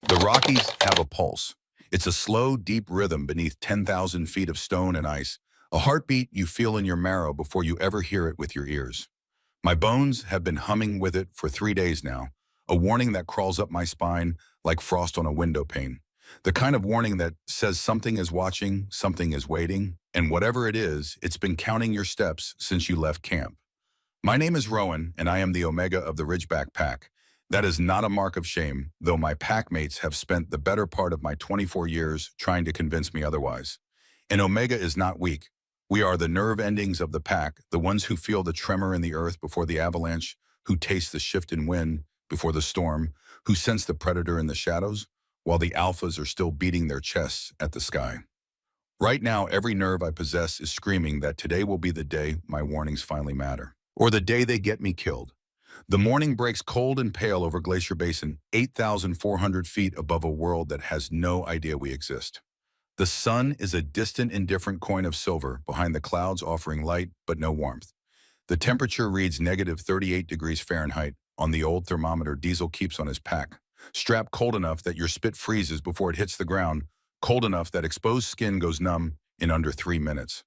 The Rockies have a pulse. It's a slow, deep rhythm beneath 10,000 feet of stone and ice, a heartbeat you feel in your marrow before you ever hear it with your ears. My bones have been humming with it for 3 days now, a warning that crawls up my spine like frost on a window pane. The kind of warning that says something is watching, something is waiting, and whatever it is, it's been counting your steps since you left camp. My name is Rowan, and I am the Omega of the Ridgeback Pack. That is not a mark of shame, though my packmates have spent the better part of my 24 years trying to convince me otherwise. And Omega is not weak. We are the nerve endings of the pack, the ones who feel the tremor in the earth before the avalanche, who taste the shift in wind before the storm, who sense the predator in the shadows, while the alphas are still beating their chests at the sky. Right now, every nerve I possess is screaming that today will be the day my warnings finally matter, or the day they get me killed. The morning breaks cold and pale over Glacier Basin, 8,400 feet above a world that has no idea we exist. The sun is a distant, indifferent coin of silver behind the clouds offering light but no warmth. The temperature reads negative 38 degrees Fahrenheit on the old thermometer Diesel keeps on his pack, strapped cold enough that your spit freezes before it hits the ground, cold enough that exposed skin goes numb in under 3 minutes.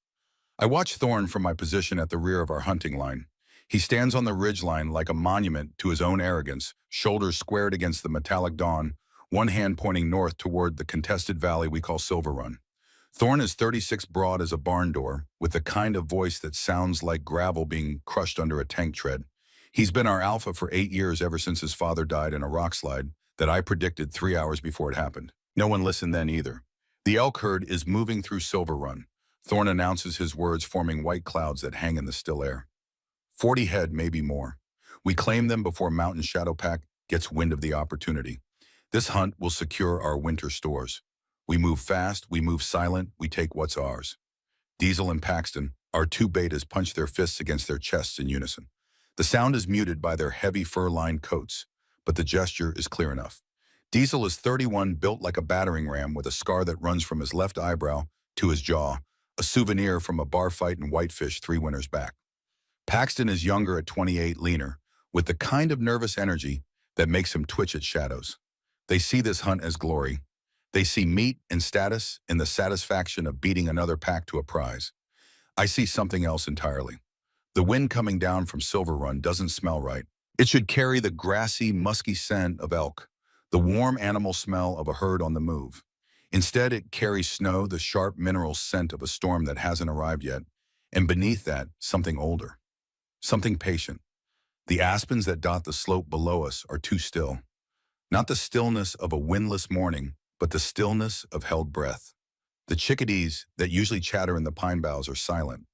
I watch Thorn from my position at the rear of our hunting line. He stands on the ridgeline like a monument to his own arrogance, shoulders squared against the metallic dawn, one hand pointing north toward the contested valley we call Silver Run. Thorn is 36 broad as a barn door, with the kind of voice that sounds like gravel being crushed under a tank tread. He's been our alpha for 8 years ever since his father died in a rock slide that I predicted 3 hours before it happened. No one listened then either. The elk herd is moving through Silver Run. Thorn announces his words forming white clouds that hang in the still air. 40 head, maybe more. We claim them before Mountain Shadowpack gets wind of the opportunity. This hunt will secure our winter stores. We move fast, we move silent, we take what's ours. Diesel and Paxton, our two betas, punch their fists against their chests in unison. The sound is muted by their heavy fur-lined coats, but the gesture is clear enough. Diesel is 31, built like a battering ram with a scar that runs from his left eyebrow to his jaw, a souvenir from a bar fight in Whitefish 3 winters back. Paxton is younger at 28, leaner, with the kind of nervous energy that makes him twitch at shadows. They see this hunt as glory. They see meat and status and the satisfaction of beating another pack to a prize. I see something else entirely. The wind coming down from Silver Run doesn't smell right. It should carry the grassy, musky scent of elk, the warm animal smell of a herd on the move. Instead, it carries snow, the sharp mineral scent of a storm that hasn't arrived yet, and beneath that, something older. Something patient. The aspens that dot the slope below us are too still. Not the stillness of a windless morning, but the stillness of held breath. The chickadees that usually chatter in the pine boughs are silent.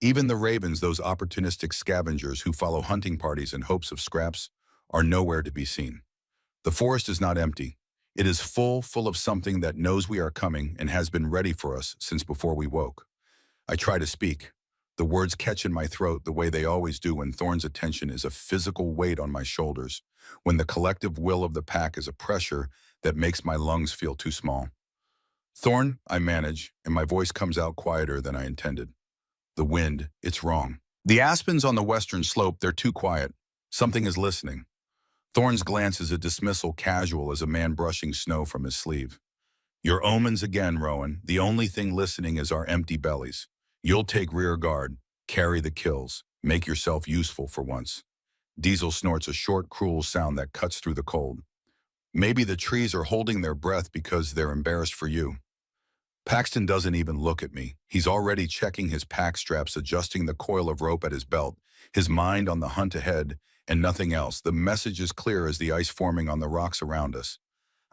Even the ravens, those opportunistic scavengers who follow hunting parties in hopes of scraps, are nowhere to be seen. The forest is not empty. It is full of something that knows we are coming and has been ready for us since before we woke. I try to speak. The words catch in my throat the way they always do when Thorn's attention is a physical weight on my shoulders, when the collective will of the pack is a pressure that makes my lungs feel too small. Thorn, I manage, and my voice comes out quieter than I intended. The wind, it's wrong. The aspens on the western slope, they're too quiet. Something is listening. Thorn's glance is a dismissal, casual as a man brushing snow from his sleeve. Your omens again, Rowan. The only thing listening is our empty bellies. You'll take rear guard, carry the kills, make yourself useful for once. Diesel snorts a short, cruel sound that cuts through the cold. Maybe the trees are holding their breath because they're embarrassed for you. Paxton doesn't even look at me. He's already checking his pack straps, adjusting the coil of rope at his belt, his mind on the hunt ahead and nothing else. The message is clear as the ice forming on the rocks around us.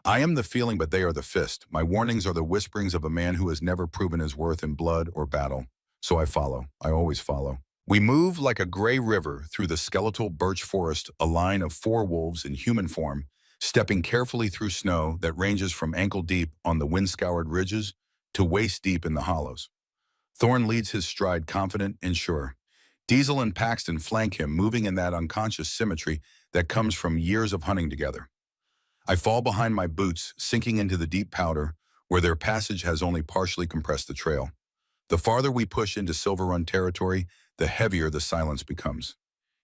I am the feeling, but they are the fist. My warnings are the whisperings of a man who has never proven his worth in blood or battle. So I follow. I always follow. We move like a gray river through the skeletal birch forest, a line of 4 wolves in human form, stepping carefully through snow that ranges from ankle deep on the wind-scoured ridges to waist deep in the hollows. Thorn leads his stride, confident and sure. Diesel and Paxton flank him, moving in that unconscious symmetry that comes from years of hunting together. I fall behind my boots, sinking into the deep powder, where their passage has only partially compressed the trail. The farther we push into Silver Run territory, the heavier the silence becomes.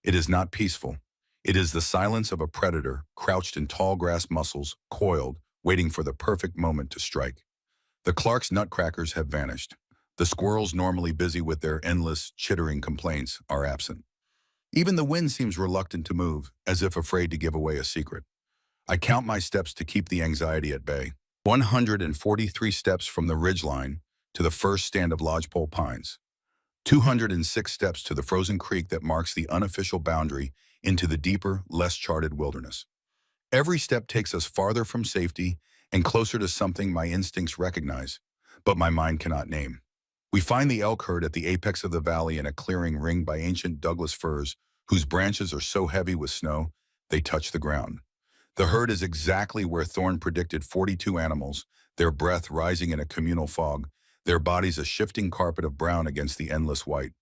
It is not peaceful. It is the silence of a predator, crouched in tall grass muscles, coiled, waiting for the perfect moment to strike. The Clark's nutcrackers have vanished. The squirrels, normally busy with their endless, chittering complaints, are absent. Even the wind seems reluctant to move, as if afraid to give away a secret. I count my steps to keep the anxiety at bay. 143 steps from the ridgeline to the first stand of lodgepole pines. 206 steps to the frozen creek that marks the unofficial boundary into the deeper, less charted wilderness. Every step takes us farther from safety and closer to something my instincts recognize, but my mind cannot name. We find the elk herd at the apex of the valley in a clearing ringed by ancient Douglas firs whose branches are so heavy with snow they touch the ground. The herd is exactly where Thorne predicted 42 animals, their breath rising in a communal fog, their bodies a shifting carpet of brown against the endless white.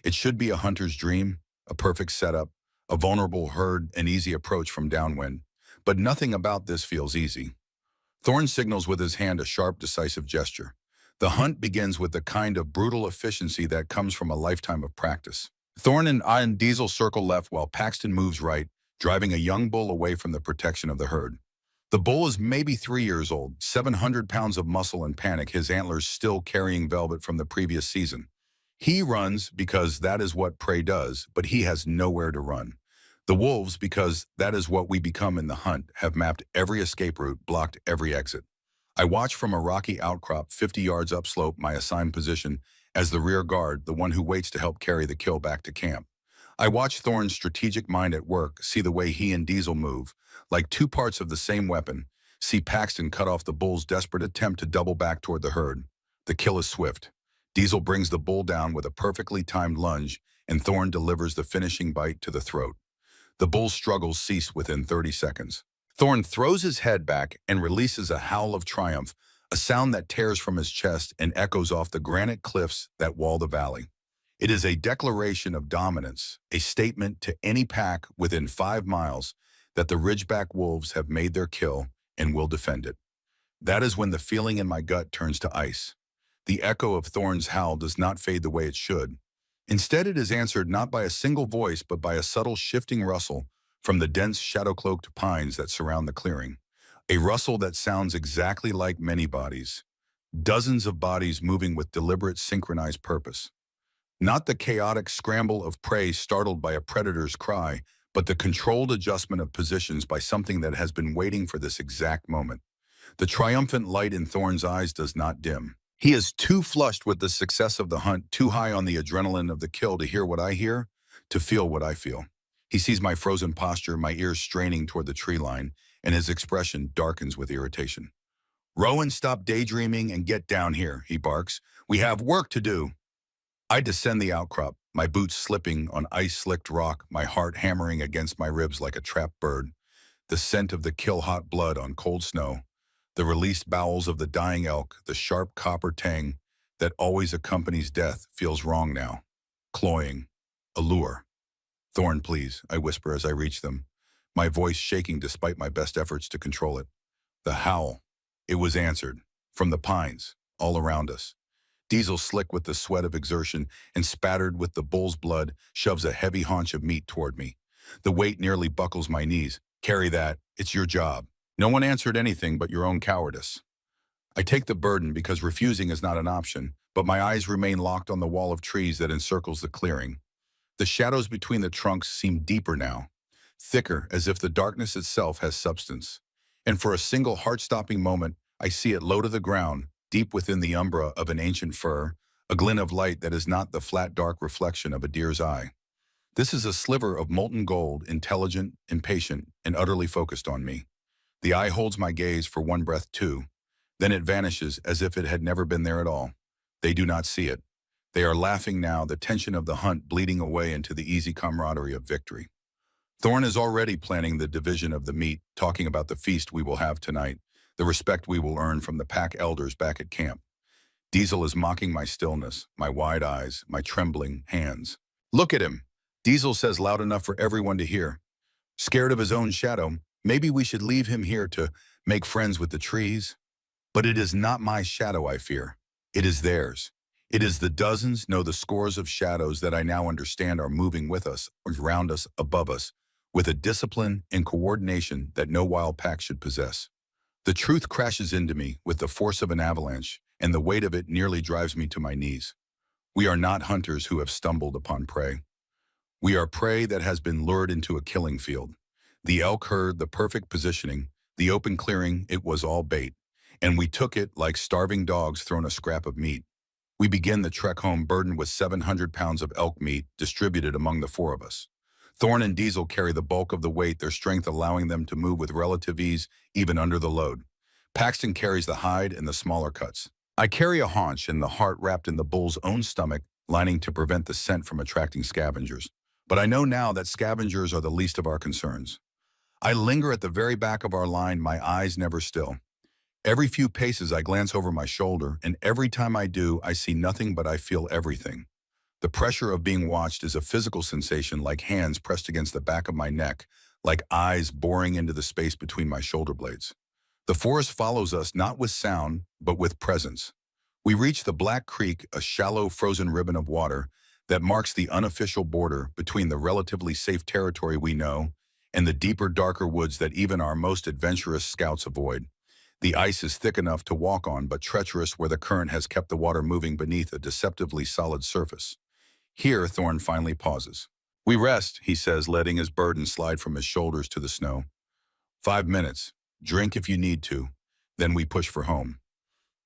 It should be a hunter's dream, a perfect setup, a vulnerable herd, an easy approach from downwind. But nothing about this feels easy. Thorne signals with his hand a sharp, decisive gesture. The hunt begins with the kind of brutal efficiency that comes from a lifetime of practice. Thorne and I and Diesel circle left while Paxton moves right, driving a young bull away from the protection of the herd. The bull is maybe 3 years old, 700 pounds of muscle and panic, his antlers still carrying velvet from the previous season. He runs because that is what prey does, but he has nowhere to run. The wolves, because that is what we become in the hunt, have mapped every escape route, blocked every exit. I watch from a rocky outcrop 50 yards upslope, my assigned position, as the rear guard, the one who waits to help carry the kill back to camp. I watch Thorne's strategic mind at work, see the way he and Diesel move, like two parts of the same weapon, see Paxton cut off the bull's desperate attempt to double back toward the herd. The kill is swift. Diesel brings the bull down with a perfectly timed lunge, and Thorne delivers the finishing bite to the throat. The bull's struggles cease within 30 seconds. Thorne throws his head back and releases a howl of triumph, a sound that tears from his chest and echoes off the granite cliffs that wall the valley. It is a declaration of dominance, a statement to any pack within 5 miles that the Ridgeback wolves have made their kill and will defend it. That is when the feeling in my gut turns to ice. The echo of Thorne's howl does not fade the way it should. Instead, it is answered not by a single voice, but by a subtle shifting rustle from the dense shadow-cloaked pines that surround the clearing. A rustle that sounds exactly like many bodies. Dozens of bodies moving with deliberate, synchronized purpose. Not the chaotic scramble of prey startled by a predator's cry, but the controlled adjustment of positions by something that has been waiting for this exact moment. The triumphant light in Thorne's eyes does not dim. He is too flushed with the success of the hunt, too high on the adrenaline of the kill to hear what I hear, to feel what I feel. He sees my frozen posture, my ears straining toward the tree line, and his expression darkens with irritation. "Rowan, stop daydreaming and get down here," he barks. "We have work to do." I descend the outcrop, my boots slipping on ice-slicked rock, my heart hammering against my ribs like a trapped bird. The scent of the kill-hot blood on cold snow, the released bowels of the dying elk, the sharp copper tang that always accompanies death feels wrong now. Cloying. Allure. "Thorne, please," I whisper as I reach them, my voice shaking despite my best efforts to control it. The howl. It was answered. From the pines, all around us. Diesel, slick with the sweat of exertion and spattered with the bull's blood, shoves a heavy haunch of meat toward me. The weight nearly buckles my knees. "Carry that. It's your job." No one answered anything but your own cowardice. I take the burden because refusing is not an option, but my eyes remain locked on the wall of trees that encircles the clearing. The shadows between the trunks seem deeper now, thicker as if the darkness itself has substance. And for a single heart-stopping moment, I see it low to the ground, deep within the umbra of an ancient fir, a glint of light that is not the flat, dark reflection of a deer's eye. This is a sliver of molten gold, intelligent, impatient, and utterly focused on me. The eye holds my gaze for one breath too. Then it vanishes as if it had never been there at all. They do not see it. They are laughing now, the tension of the hunt bleeding away into the easy camaraderie of victory. Thorne is already planning the division of the meat, talking about the feast we will have tonight, the respect we will earn from the pack elders back at camp. Diesel is mocking my stillness, my wide eyes, my trembling hands. "Look at him," Diesel says loud enough for everyone to hear. "Scared of his own shadow. Maybe we should leave him here to make friends with the trees." But it is not my shadow I fear. It is theirs. It is the dozens, no, the scores of shadows that I now understand are moving with us, around us, above us, with a discipline and coordination that no wild pack should possess. The truth crashes into me with the force of an avalanche, and the weight of it nearly drives me to my knees. We are not hunters who have stumbled upon prey. We are prey that has been lured into a killing field. The elk herd, the perfect positioning, the open clearing, it was all bait. And we took it like starving dogs thrown a scrap of meat. We begin the trek home burdened with 700 pounds of elk meat distributed among the four of us. Thorn and Diesel carry the bulk of the weight, their strength allowing them to move with relative ease even under the load. Paxton carries the hide and the smaller cuts. I carry a haunch and the heart wrapped in the bull's own stomach, lining to prevent the scent from attracting scavengers. But I know now that scavengers are the least of our concerns. I linger at the very back of our line, my eyes never still. Every few paces I glance over my shoulder, and every time I do, I see nothing but I feel everything. The pressure of being watched is a physical sensation, like hands pressed against the back of my neck, like eyes boring into the space between my shoulder blades. The forest follows us not with sound, but with presence. We reach the Black Creek, a shallow frozen ribbon of water that marks the unofficial border between the relatively safe territory we know and the deeper, darker woods that even our most adventurous scouts avoid. The ice is thick enough to walk on, but treacherous where the current has kept the water moving beneath a deceptively solid surface. Here, Thorn finally pauses. "We rest," he says, letting his burden slide from his shoulders to the snow. 5 minutes. Drink if you need to. Then we push for home.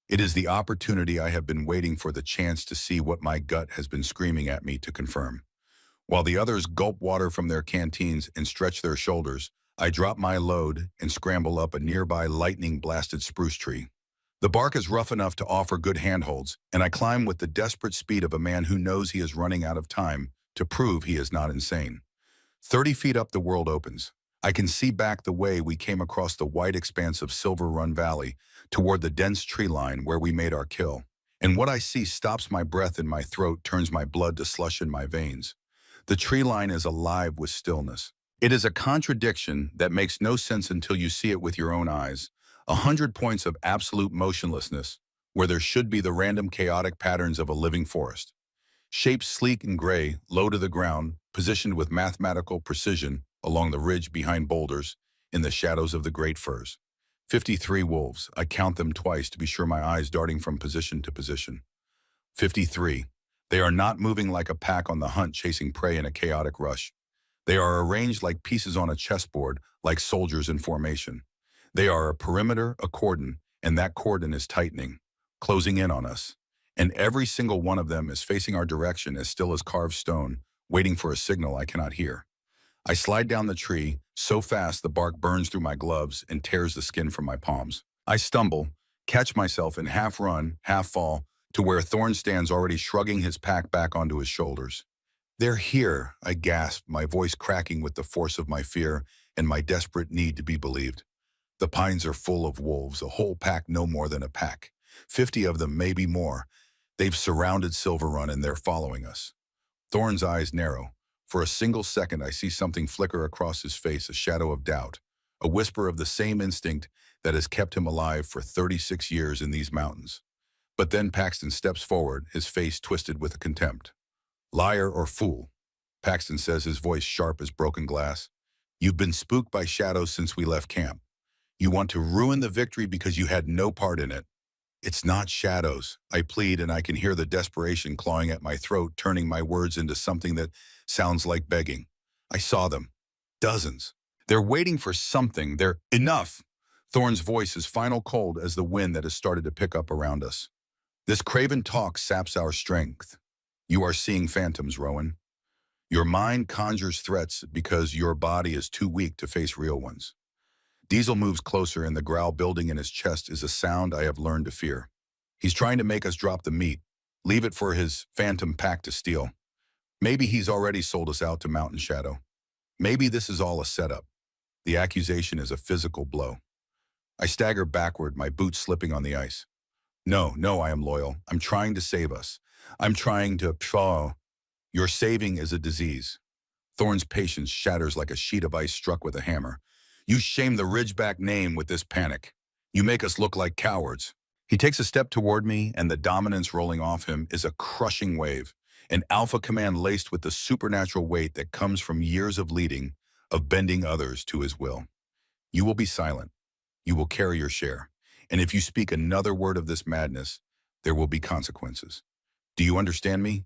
It is the opportunity I have been waiting for, the chance to see what my gut has been screaming at me to confirm. While the others gulp water from their canteens and stretch their shoulders, I drop my load and scramble up a nearby lightning-blasted spruce tree. The bark is rough enough to offer good handholds, and I climb with the desperate speed of a man who knows he is running out of time to prove he is not insane. 30 feet up, the world opens. I can see back the way we came across the white expanse of Silver Run Valley toward the dense tree line where we made our kill. And what I see stops my breath in my throat, turns my blood to slush in my veins. The tree line is alive with stillness. It is a contradiction that makes no sense until you see it with your own eyes. 100 points of absolute motionlessness, where there should be the random chaotic patterns of a living forest. Shapes sleek and gray, low to the ground, positioned with mathematical precision along the ridge behind boulders, in the shadows of the great firs. 53 wolves. I count them twice to be sure, my eyes darting from position to position. 53. They are not moving like a pack on the hunt chasing prey in a chaotic rush. They are arranged like pieces on a chessboard, like soldiers in formation. They are a perimeter, a cordon, and that cordon is tightening, closing in on us. And every single one of them is facing our direction, as still as carved stone, waiting for a signal I cannot hear. I slide down the tree, so fast the bark burns through my gloves and tears the skin from my palms. I stumble, catch myself, and half run, half fall, to where Thorn stands already shrugging his pack back onto his shoulders. "They're here," I gasp, my voice cracking with the force of my fear and my desperate need to be believed. The pines are full of wolves, a whole pack, no more than a pack. 50 of them, maybe more. They've surrounded Silver Run and they're following us. Thorn's eyes narrow. For a single second, I see something flicker across his face, a shadow of doubt, a whisper of the same instinct that has kept him alive for 36 years in these mountains. But then Paxton steps forward, his face twisted with contempt. "Liar or fool," Paxton says, his voice sharp as broken glass. "You've been spooked by shadows since we left camp. You want to ruin the victory because you had no part in it." "It's not shadows," I plead, and I can hear the desperation clawing at my throat, turning my words into something that sounds like begging. "I saw them. Dozens. They're waiting for something. They're—" "Enough!" Thorn's voice is final, cold as the wind that has started to pick up around us. "This craven talk saps our strength. You are seeing phantoms, Rowan. Your mind conjures threats because your body is too weak to face real ones." Diesel moves closer, and the growl building in his chest is a sound I have learned to fear. He's trying to make us drop the meat, leave it for his phantom pack to steal. Maybe he's already sold us out to Mountain Shadow. Maybe this is all a setup. The accusation is a physical blow. I stagger backward, my boots slipping on the ice. No, I am loyal. I'm trying to save us. I'm trying to— Your saving is a disease." Thorn's patience shatters like a sheet of ice struck with a hammer. "You shame the Ridgeback name with this panic. You make us look like cowards." He takes a step toward me, and the dominance rolling off him is a crushing wave, an alpha command laced with the supernatural weight that comes from years of leading, of bending others to his will. "You will be silent. you will carry your share. And if you speak another word of this madness, there will be consequences. Do you understand me?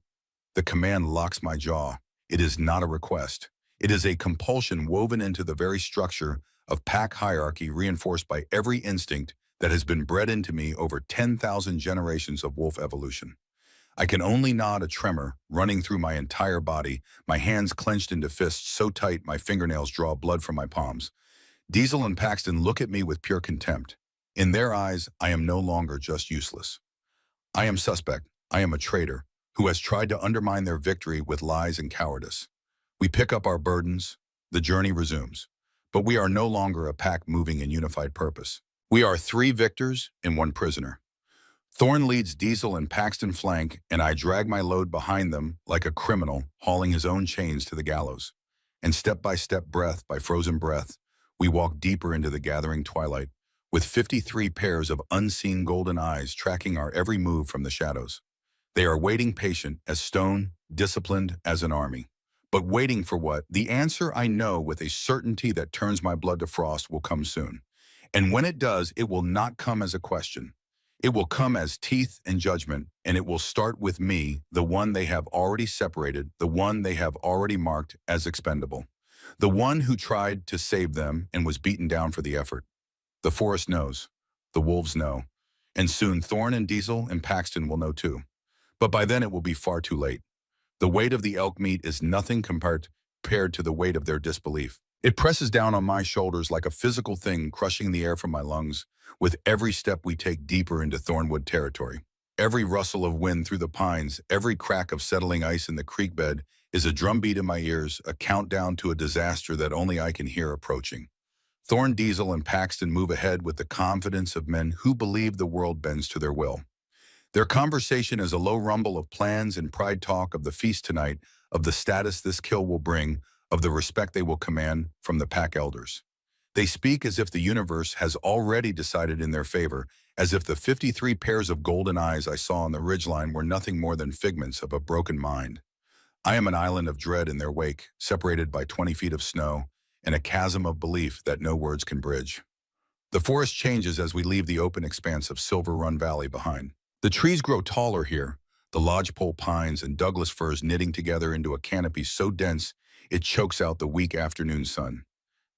The command locks my jaw. It is not a request. It is a compulsion woven into the very structure of pack hierarchy, reinforced by every instinct that has been bred into me over 10,000 generations of wolf evolution. I can only nod, a tremor running through my entire body, my hands clenched into fists so tight my fingernails draw blood from my palms. Diesel and Paxton look at me with pure contempt. In their eyes, I am no longer just useless. I am suspect. I am a traitor who has tried to undermine their victory with lies and cowardice. We pick up our burdens. The journey resumes. But we are no longer a pack moving in unified purpose. We are 3 victors and 1 prisoner. Thorn leads Diesel and Paxton flank, and I drag my load behind them like a criminal hauling his own chains to the gallows. And step by step, breath by frozen breath, we walk deeper into the gathering twilight, with 53 pairs of unseen golden eyes tracking our every move from the shadows. They are waiting, patient as stone, disciplined as an army. But waiting for what? The answer I know with a certainty that turns my blood to frost will come soon. And when it does, it will not come as a question. It will come as teeth and judgment, and it will start with me, the one they have already separated, the one they have already marked as expendable, the one who tried to save them and was beaten down for the effort. The forest knows, the wolves know, and soon Thorn and Diesel and Paxton will know too. But by then it will be far too late. The weight of the elk meat is nothing compared to the weight of their disbelief. It presses down on my shoulders like a physical thing, crushing the air from my lungs with every step we take deeper into Thornwood territory. Every rustle of wind through the pines, every crack of settling ice in the creek bed is a drumbeat in my ears, a countdown to a disaster that only I can hear approaching. Thorn, Diesel, and Paxton move ahead with the confidence of men who believe the world bends to their will. Their conversation is a low rumble of plans and pride talk of the feast tonight, of the status this kill will bring, of the respect they will command from the pack elders. They speak as if the universe has already decided in their favor, as if the 53 pairs of golden eyes I saw on the ridgeline were nothing more than figments of a broken mind. I am an island of dread in their wake, separated by 20 feet of snow, and a chasm of belief that no words can bridge. The forest changes as we leave the open expanse of Silver Run Valley behind. The trees grow taller here, the lodgepole pines and Douglas firs knitting together into a canopy so dense it chokes out the weak afternoon sun.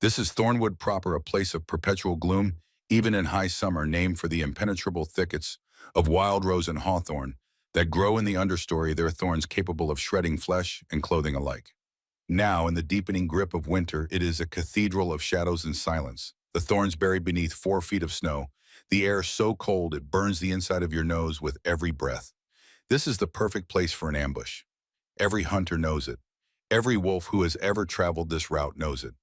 This is Thornwood proper, a place of perpetual gloom, even in high summer, named for the impenetrable thickets of wild rose and hawthorn that grow in the understory, their thorns capable of shredding flesh and clothing alike. Now, in the deepening grip of winter, it is a cathedral of shadows and silence, the thorns buried beneath 4 feet of snow, the air so cold it burns the inside of your nose with every breath. This is the perfect place for an ambush. Every hunter knows it. Every wolf who has ever traveled this route knows it.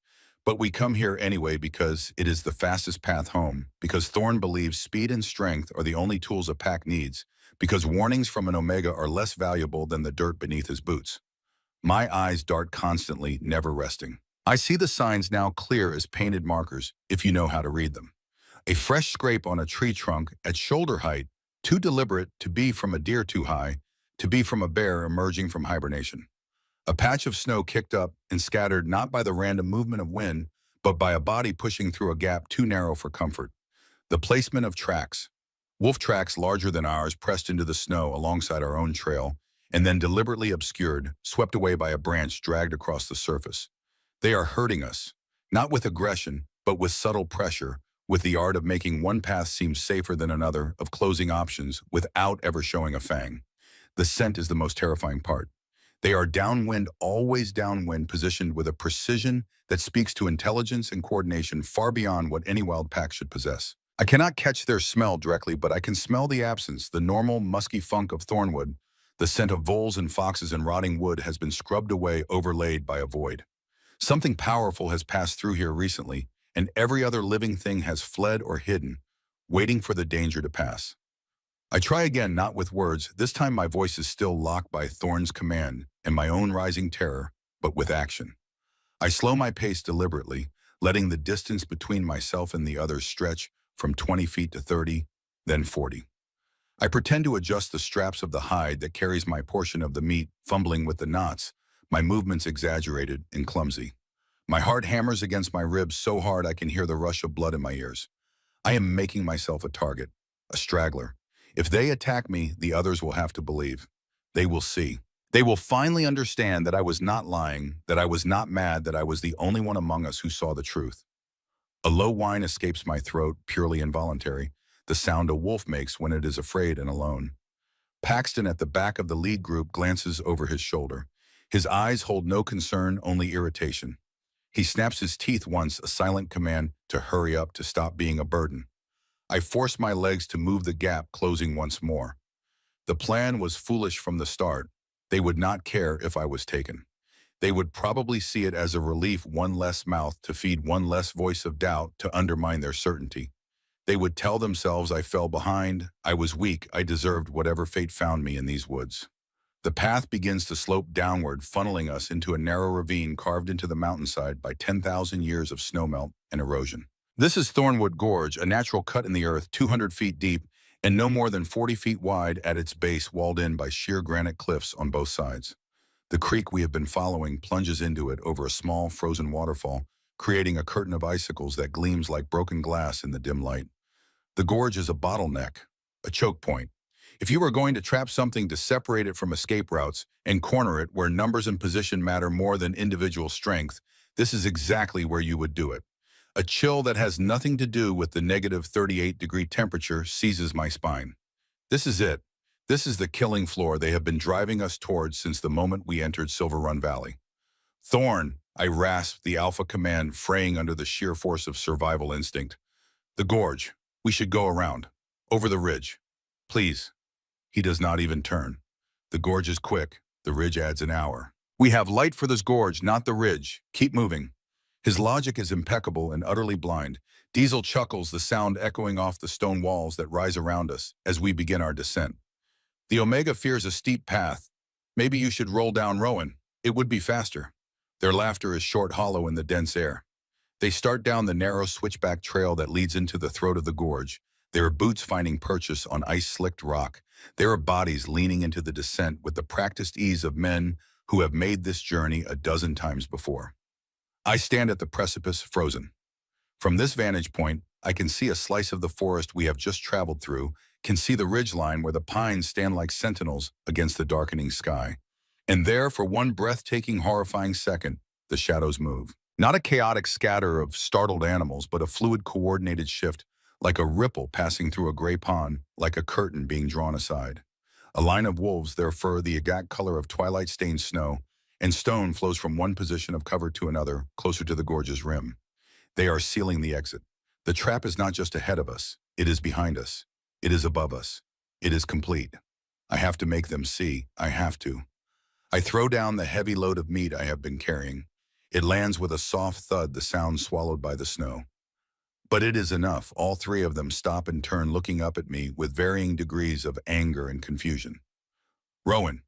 But we come here anyway because it is the fastest path home, because Thorn believes speed and strength are the only tools a pack needs, because warnings from an Omega are less valuable than the dirt beneath his boots. My eyes dart constantly, never resting. I see the signs now clear as painted markers, if you know how to read them. A fresh scrape on a tree trunk at shoulder height, too deliberate to be from a deer too high, to be from a bear emerging from hibernation. A patch of snow kicked up and scattered not by the random movement of wind, but by a body pushing through a gap too narrow for comfort. The placement of tracks. Wolf tracks larger than ours pressed into the snow alongside our own trail, and then deliberately obscured, swept away by a branch dragged across the surface. They are hurting us, not with aggression, but with subtle pressure, with the art of making one path seem safer than another, of closing options without ever showing a fang. The scent is the most terrifying part. They are downwind, always downwind, positioned with a precision that speaks to intelligence and coordination far beyond what any wild pack should possess. I cannot catch their smell directly, but I can smell the absence, the normal, musky funk of thornwood. The scent of voles and foxes and rotting wood has been scrubbed away, overlaid by a void. Something powerful has passed through here recently, and every other living thing has fled or hidden, waiting for the danger to pass. I try again, not with words. This time my voice is still locked by Thorn's command and my own rising terror, but with action. I slow my pace deliberately, letting the distance between myself and the others stretch from 20 feet to 30, then 40. I pretend to adjust the straps of the hide that carries my portion of the meat, fumbling with the knots, my movements exaggerated and clumsy. My heart hammers against my ribs so hard I can hear the rush of blood in my ears. I am making myself a target, a straggler. If they attack me, the others will have to believe. They will see. They will finally understand that I was not lying, that I was not mad, that I was the only one among us who saw the truth. A low whine escapes my throat, purely involuntary, the sound a wolf makes when it is afraid and alone. Paxton at the back of the lead group glances over his shoulder. His eyes hold no concern, only irritation. He snaps his teeth once, a silent command to hurry up, to stop being a burden. I force my legs to move, the gap closing once more. The plan was foolish from the start. They would not care if I was taken. They would probably see it as a relief, one less mouth to feed, one less voice of doubt to undermine their certainty. They would tell themselves I fell behind, I was weak, I deserved whatever fate found me in these woods. The path begins to slope downward, funneling us into a narrow ravine carved into the mountainside by 10,000 years of snowmelt and erosion. This is Thornwood Gorge, a natural cut in the earth 200 feet deep and no more than 40 feet wide at its base, walled in by sheer granite cliffs on both sides. The creek we have been following plunges into it over a small frozen waterfall, creating a curtain of icicles that gleams like broken glass in the dim light. The gorge is a bottleneck, a choke point. If you were going to trap something to separate it from escape routes and corner it where numbers and position matter more than individual strength, this is exactly where you would do it. A chill that has nothing to do with the negative 38-degree temperature seizes my spine. This is it. This is the killing floor they have been driving us towards since the moment we entered Silver Run Valley. Thorn, I rasped, the alpha command fraying under the sheer force of survival instinct. The gorge. We should go around. Over the ridge. Please. He does not even turn. The gorge is quick. The ridge adds an hour. We have light for this gorge, not the ridge. Keep moving. His logic is impeccable and utterly blind. Diesel chuckles, the sound echoing off the stone walls that rise around us as we begin our descent. The Omega fears a steep path. Maybe you should roll down, Rowan. It would be faster. Their laughter is short, hollow in the dense air. They start down the narrow switchback trail that leads into the throat of the gorge, their boots finding purchase on ice-slicked rock, their bodies leaning into the descent with the practiced ease of men who have made this journey a dozen times before. I stand at the precipice, frozen. From this vantage point, I can see a slice of the forest we have just traveled through, can see the ridgeline where the pines stand like sentinels against the darkening sky. And there, for one breathtaking, horrifying second, the shadows move. Not a chaotic scatter of startled animals, but a fluid, coordinated shift, like a ripple passing through a gray pond, like a curtain being drawn aside. A line of wolves, their fur the exact color of twilight-stained snow, and stone flows from one position of cover to another, closer to the gorge's rim. They are sealing the exit. The trap is not just ahead of us. It is behind us. It is above us. It is complete. I have to make them see. I have to. I throw down the heavy load of meat I have been carrying. It lands with a soft thud, the sound swallowed by the snow. But it is enough. All three of them stop and turn, looking up at me with varying degrees of anger and confusion. Rowan.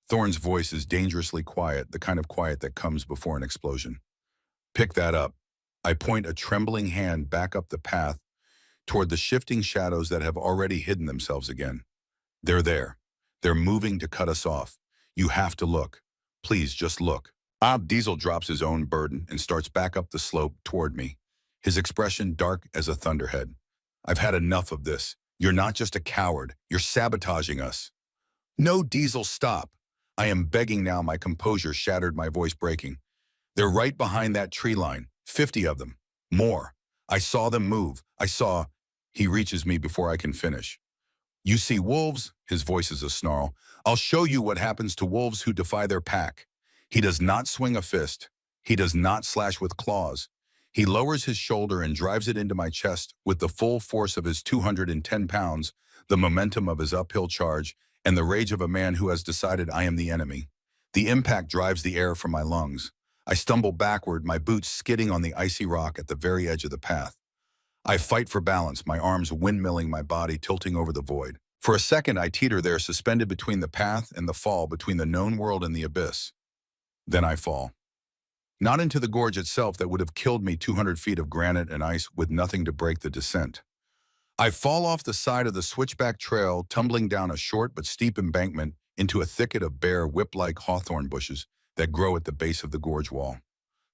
Thorn's voice is dangerously quiet, the kind of quiet that comes before an explosion. Pick that up. I point a trembling hand back up the path toward the shifting shadows that have already hidden themselves again. They're there. They're moving to cut us off. You have to look. Please, just look. Diesel drops his own burden and starts back up the slope toward me, his expression dark as a thunderhead. I've had enough of this. You're not just a coward. You're sabotaging us. No, Diesel, stop. I am begging now, my composure shattered, my voice breaking. They're right behind that tree line. 50 of them. More. I saw them move. I saw. He reaches me before I can finish. You see wolves? His voice is a snarl. I'll show you what happens to wolves who defy their pack. He does not swing a fist. He does not slash with claws. He lowers his shoulder and drives it into my chest with the full force of his 210 pounds, the momentum of his uphill charge, and the rage of a man who has decided I am the enemy. The impact drives the air from my lungs. I stumble backward, my boots skidding on the icy rock at the very edge of the path. I fight for balance, my arms windmilling, my body tilting over the void. For a second, I teeter there, suspended between the path and the fall, between the known world and the abyss. Then I fall. Not into the gorge itself that would have killed me, 200 feet of granite and ice with nothing to break the descent. I fall off the side of the switchback trail, tumbling down a short but steep embankment into a thicket of bare, whip-like hawthorn bushes that grow at the base of the gorge wall.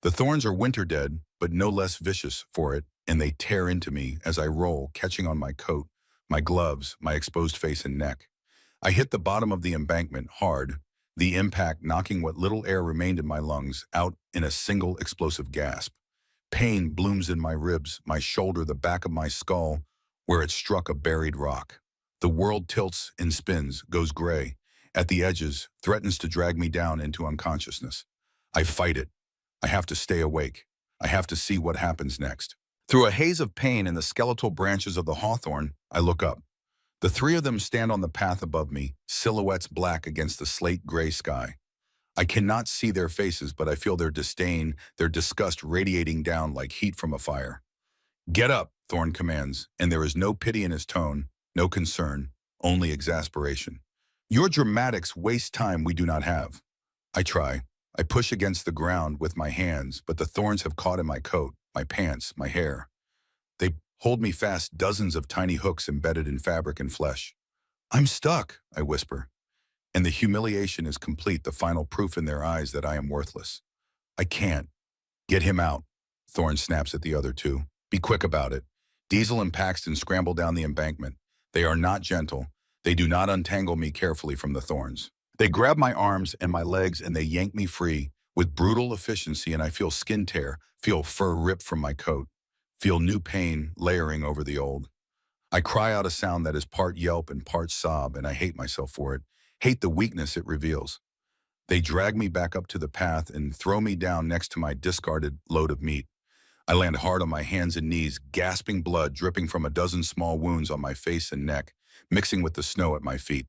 The thorns are winter dead, but no less vicious for it, and they tear into me as I roll, catching on my coat, my gloves, my exposed face and neck. I hit the bottom of the embankment hard, the impact knocking what little air remained in my lungs out in a single explosive gasp. Pain blooms in my ribs, my shoulder, the back of my skull, where it struck a buried rock. The world tilts and spins, goes gray. At the edges, threatens to drag me down into unconsciousness. I fight it. I have to stay awake. I have to see what happens next. Through a haze of pain in the skeletal branches of the hawthorn, I look up. The three of them stand on the path above me, silhouettes black against the slate-gray sky. I cannot see their faces, but I feel their disdain, their disgust radiating down like heat from a fire. "Get up," Thorn commands, and there is no pity in his tone, no concern, only exasperation. "Your dramatics waste time we do not have." I try. I push against the ground with my hands, but the thorns have caught in my coat, my pants, my hair. They hold me fast, dozens of tiny hooks embedded in fabric and flesh. "I'm stuck," I whisper. And the humiliation is complete, the final proof in their eyes that I am worthless. "I can't." "Get him out." Thorn snaps at the other two. "Be quick about it." Diesel and Paxton scramble down the embankment. They are not gentle. They do not untangle me carefully from the thorns. They grab my arms and my legs and they yank me free with brutal efficiency, and I feel skin tear, feel fur rip from my coat, feel new pain layering over the old. I cry out a sound that is part yelp and part sob, and I hate myself for it, hate the weakness it reveals. They drag me back up to the path and throw me down next to my discarded load of meat. I land hard on my hands and knees, gasping blood dripping from a dozen small wounds on my face and neck, mixing with the snow at my feet.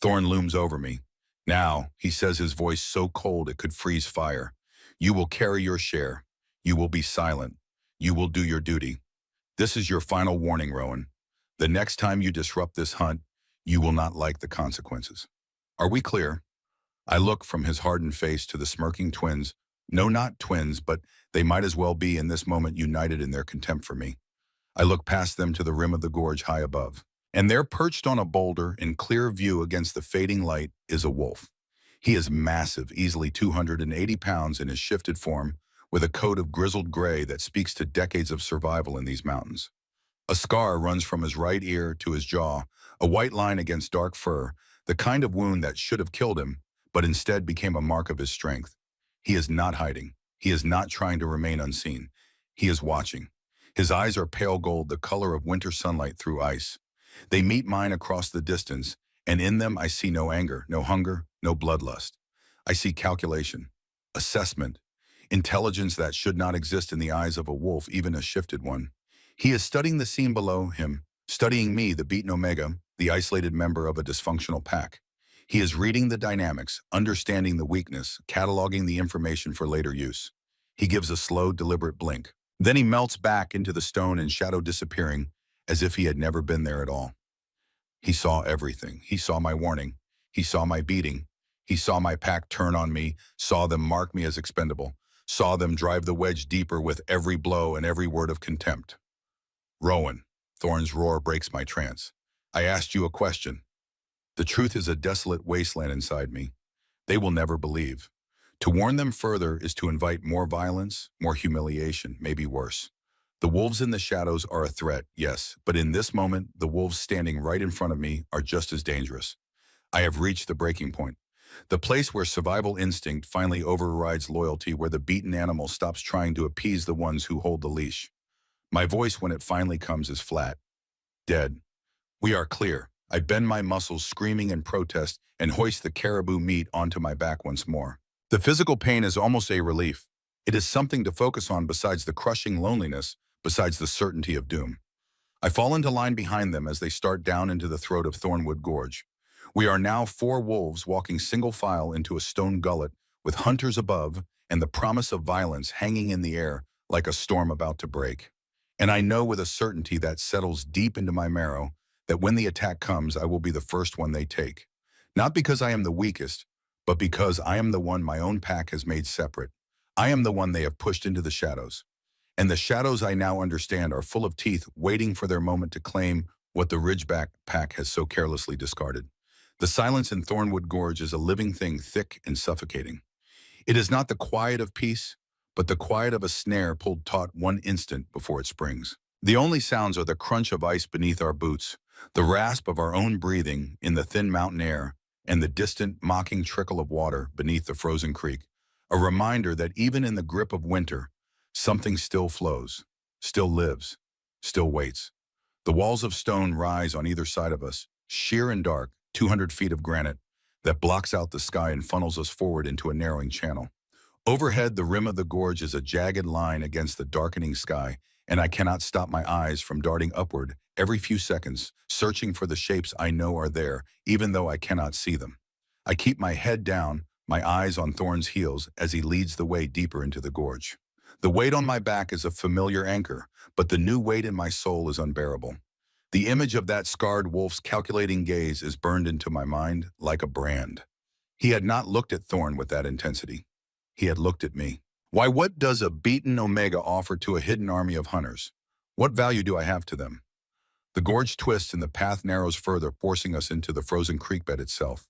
Thorn looms over me. "Now," he says, his voice so cold it could freeze fire, "you will carry your share. You will be silent. You will do your duty. This is your final warning, Rowan. The next time you disrupt this hunt, you will not like the consequences. Are we clear?" I look from his hardened face to the smirking twins. No, not twins, but they might as well be in this moment united in their contempt for me. I look past them to the rim of the gorge high above. And there, perched on a boulder in clear view against the fading light, is a wolf. He is massive, easily 280 pounds in his shifted form, with a coat of grizzled gray that speaks to decades of survival in these mountains. A scar runs from his right ear to his jaw, a white line against dark fur, the kind of wound that should have killed him, but instead became a mark of his strength. He is not hiding. He is not trying to remain unseen. He is watching. His eyes are pale gold, the color of winter sunlight through ice. They meet mine across the distance, and in them I see no anger, no hunger, no bloodlust. I see calculation, assessment, intelligence that should not exist in the eyes of a wolf, even a shifted one. He is studying the scene below him, studying me, the beaten omega, the isolated member of a dysfunctional pack. He is reading the dynamics, understanding the weakness, cataloging the information for later use. He gives a slow, deliberate blink. Then he melts back into the stone and shadow, disappearing as if he had never been there at all. He saw everything. He saw my warning. He saw my beating. He saw my pack turn on me, saw them mark me as expendable, saw them drive the wedge deeper with every blow and every word of contempt. "Rowan," Thorn's roar breaks my trance. "I asked you a question." The truth is a desolate wasteland inside me. They will never believe. To warn them further is to invite more violence, more humiliation, maybe worse. The wolves in the shadows are a threat, yes, but in this moment, the wolves standing right in front of me are just as dangerous. I have reached the breaking point. The place where survival instinct finally overrides loyalty, where the beaten animal stops trying to appease the ones who hold the leash. My voice, when it finally comes, is flat. Dead. We are clear. I bend my muscles, screaming in protest, and hoist the caribou meat onto my back once more. The physical pain is almost a relief. It is something to focus on besides the crushing loneliness, besides the certainty of doom. I fall into line behind them as they start down into the throat of Thornwood Gorge. We are now 4 wolves walking single file into a stone gullet with hunters above and the promise of violence hanging in the air like a storm about to break. And I know with a certainty that settles deep into my marrow that when the attack comes, I will be the first one they take. Not because I am the weakest, but because I am the one my own pack has made separate. I am the one they have pushed into the shadows. And the shadows, I now understand, are full of teeth waiting for their moment to claim what the Ridgeback pack has so carelessly discarded. The silence in Thornwood Gorge is a living thing, thick and suffocating. It is not the quiet of peace, but the quiet of a snare pulled taut one instant before it springs. The only sounds are the crunch of ice beneath our boots, the rasp of our own breathing in the thin mountain air, and the distant, mocking trickle of water beneath the frozen creek. A reminder that even in the grip of winter, something still flows, still lives, still waits. The walls of stone rise on either side of us, sheer and dark, 200 feet of granite that blocks out the sky and funnels us forward into a narrowing channel. Overhead, the rim of the gorge is a jagged line against the darkening sky, and I cannot stop my eyes from darting upward every few seconds, searching for the shapes I know are there, even though I cannot see them. I keep my head down, my eyes on Thorn's heels as he leads the way deeper into the gorge. The weight on my back is a familiar anchor, but the new weight in my soul is unbearable. The image of that scarred wolf's calculating gaze is burned into my mind like a brand. He had not looked at Thorn with that intensity. He had looked at me. Why, what does a beaten Omega offer to a hidden army of hunters? What value do I have to them? The gorge twists and the path narrows further, forcing us into the frozen creek bed itself.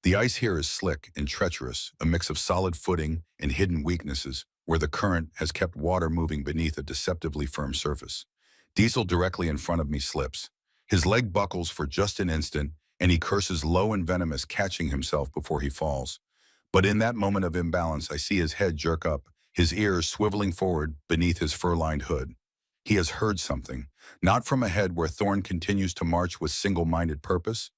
The ice here is slick and treacherous, a mix of solid footing and hidden weaknesses, where the current has kept water moving beneath a deceptively firm surface. Diesel directly in front of me slips. His leg buckles for just an instant, and he curses low and venomous, catching himself before he falls. But in that moment of imbalance, I see his head jerk up, his ears swiveling forward beneath his fur-lined hood. He has heard something, not from ahead where Thorn continues to march with single-minded purpose,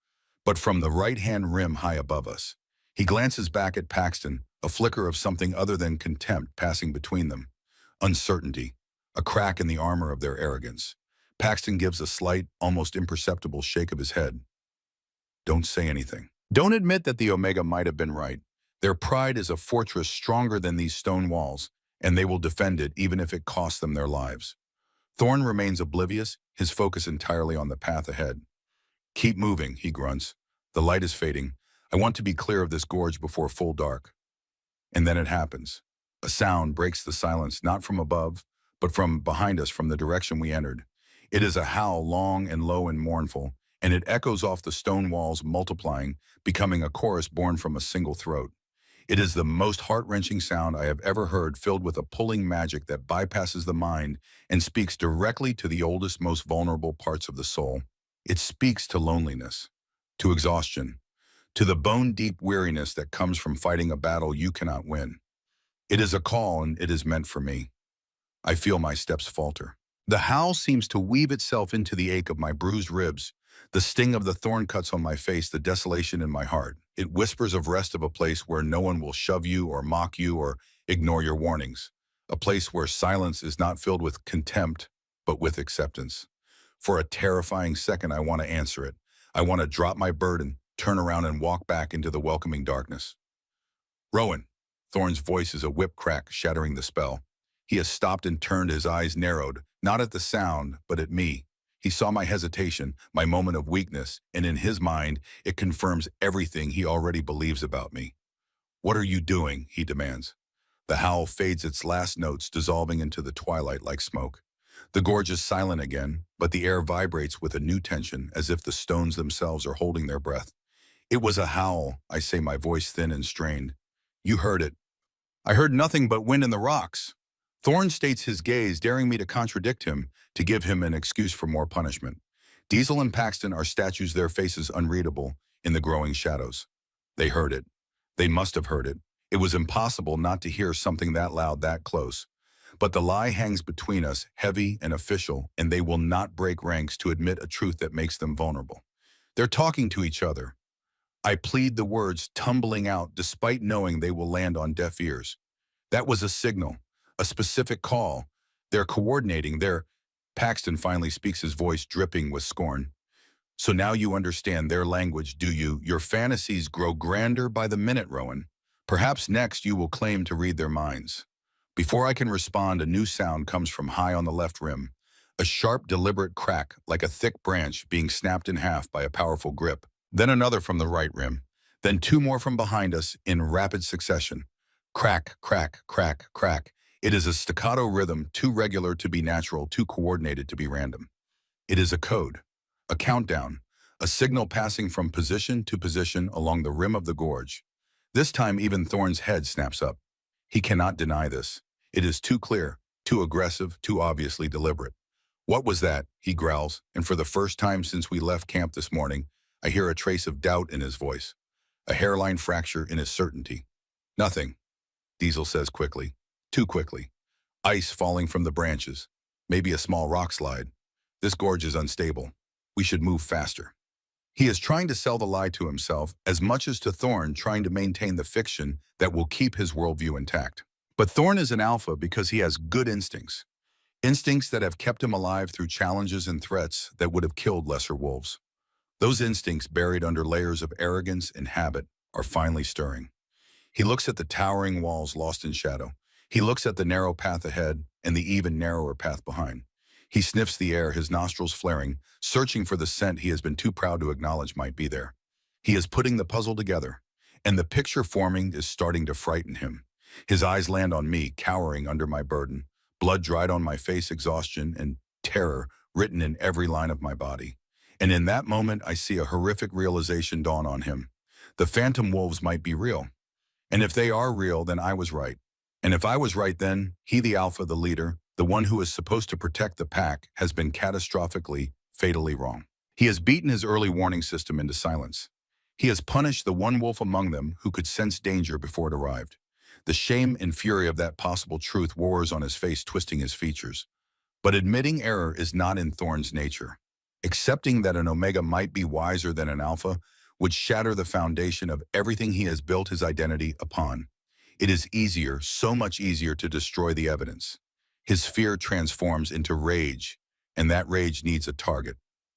but from the right-hand rim high above us. He glances back at Paxton, a flicker of something other than contempt passing between them. Uncertainty, a crack in the armor of their arrogance. Paxton gives a slight, almost imperceptible shake of his head. Don't say anything. Don't admit that the Omega might have been right. Their pride is a fortress stronger than these stone walls, and they will defend it even if it costs them their lives. Thorn remains oblivious, his focus entirely on the path ahead. Keep moving, he grunts. The light is fading. I want to be clear of this gorge before full dark. And then it happens. A sound breaks the silence, not from above, but from behind us, from the direction we entered. It is a howl, long and low and mournful, and it echoes off the stone walls, multiplying, becoming a chorus born from a single throat. It is the most heart-wrenching sound I have ever heard, filled with a pulling magic that bypasses the mind and speaks directly to the oldest, most vulnerable parts of the soul. It speaks to loneliness, to exhaustion, to the bone-deep weariness that comes from fighting a battle you cannot win. It is a call, and it is meant for me. I feel my steps falter. The howl seems to weave itself into the ache of my bruised ribs, the sting of the thorn cuts on my face, the desolation in my heart. It whispers of rest, of a place where no one will shove you or mock you or ignore your warnings. A place where silence is not filled with contempt, but with acceptance. For a terrifying second, I want to answer it. I want to drop my burden, turn around and walk back into the welcoming darkness. Rowan. Thorn's voice is a whip crack, shattering the spell. He has stopped and turned, his eyes narrowed, not at the sound, but at me. He saw my hesitation, my moment of weakness, and in his mind, it confirms everything he already believes about me. What are you doing? He demands. The howl fades its last notes, dissolving into the twilight like smoke. The gorge is silent again, but the air vibrates with a new tension, as if the stones themselves are holding their breath. It was a howl, I say, my voice thin and strained. You heard it. I heard nothing but wind in the rocks. Thorn states his gaze, daring me to contradict him, to give him an excuse for more punishment. Diesel and Paxton are statues, their faces unreadable in the growing shadows. They heard it. They must have heard it. It was impossible not to hear something that loud, that close. But the lie hangs between us, heavy and official, and they will not break ranks to admit a truth that makes them vulnerable. They're talking to each other. I plead, the words tumbling out despite knowing they will land on deaf ears. That was a signal, a specific call. They're coordinating. Paxton finally speaks, his voice dripping with scorn. So now you understand their language, do you? Your fantasies grow grander by the minute, Rowan. Perhaps next you will claim to read their minds. Before I can respond, a new sound comes from high on the left rim. A sharp, deliberate crack, like a thick branch being snapped in half by a powerful grip. Then another from the right rim. Then two more from behind us in rapid succession. Crack, crack, crack, crack. It is a staccato rhythm, too regular to be natural, too coordinated to be random. It is a code, a countdown, a signal passing from position to position along the rim of the gorge. This time even Thorn's head snaps up. He cannot deny this. It is too clear, too aggressive, too obviously deliberate. What was that? He growls, and for the first time since we left camp this morning, I hear a trace of doubt in his voice, a hairline fracture in his certainty. Nothing, Diesel says quickly, too quickly. Ice falling from the branches, maybe a small rock slide. This gorge is unstable. We should move faster. He is trying to sell the lie to himself as much as to Thorn trying to maintain the fiction that will keep his worldview intact. But Thorn is an alpha because he has good instincts. Instincts that have kept him alive through challenges and threats that would have killed lesser wolves. Those instincts, buried under layers of arrogance and habit, are finally stirring. He looks at the towering walls lost in shadow. He looks at the narrow path ahead and the even narrower path behind. He sniffs the air, his nostrils flaring, searching for the scent he has been too proud to acknowledge might be there. He is putting the puzzle together, and the picture forming is starting to frighten him. His eyes land on me, cowering under my burden, blood dried on my face, exhaustion and terror written in every line of my body. And in that moment, I see a horrific realization dawn on him. The phantom wolves might be real. And if they are real, then I was right. And if I was right, then he, the alpha, the leader, the one who is supposed to protect the pack, has been catastrophically, fatally wrong. He has beaten his early warning system into silence. He has punished the one wolf among them who could sense danger before it arrived. The shame and fury of that possible truth wars on his face, twisting his features. But admitting error is not in Thorn's nature. Accepting that an Omega might be wiser than an Alpha would shatter the foundation of everything he has built his identity upon. It is easier, so much easier, to destroy the evidence. His fear transforms into rage, and that rage needs a target,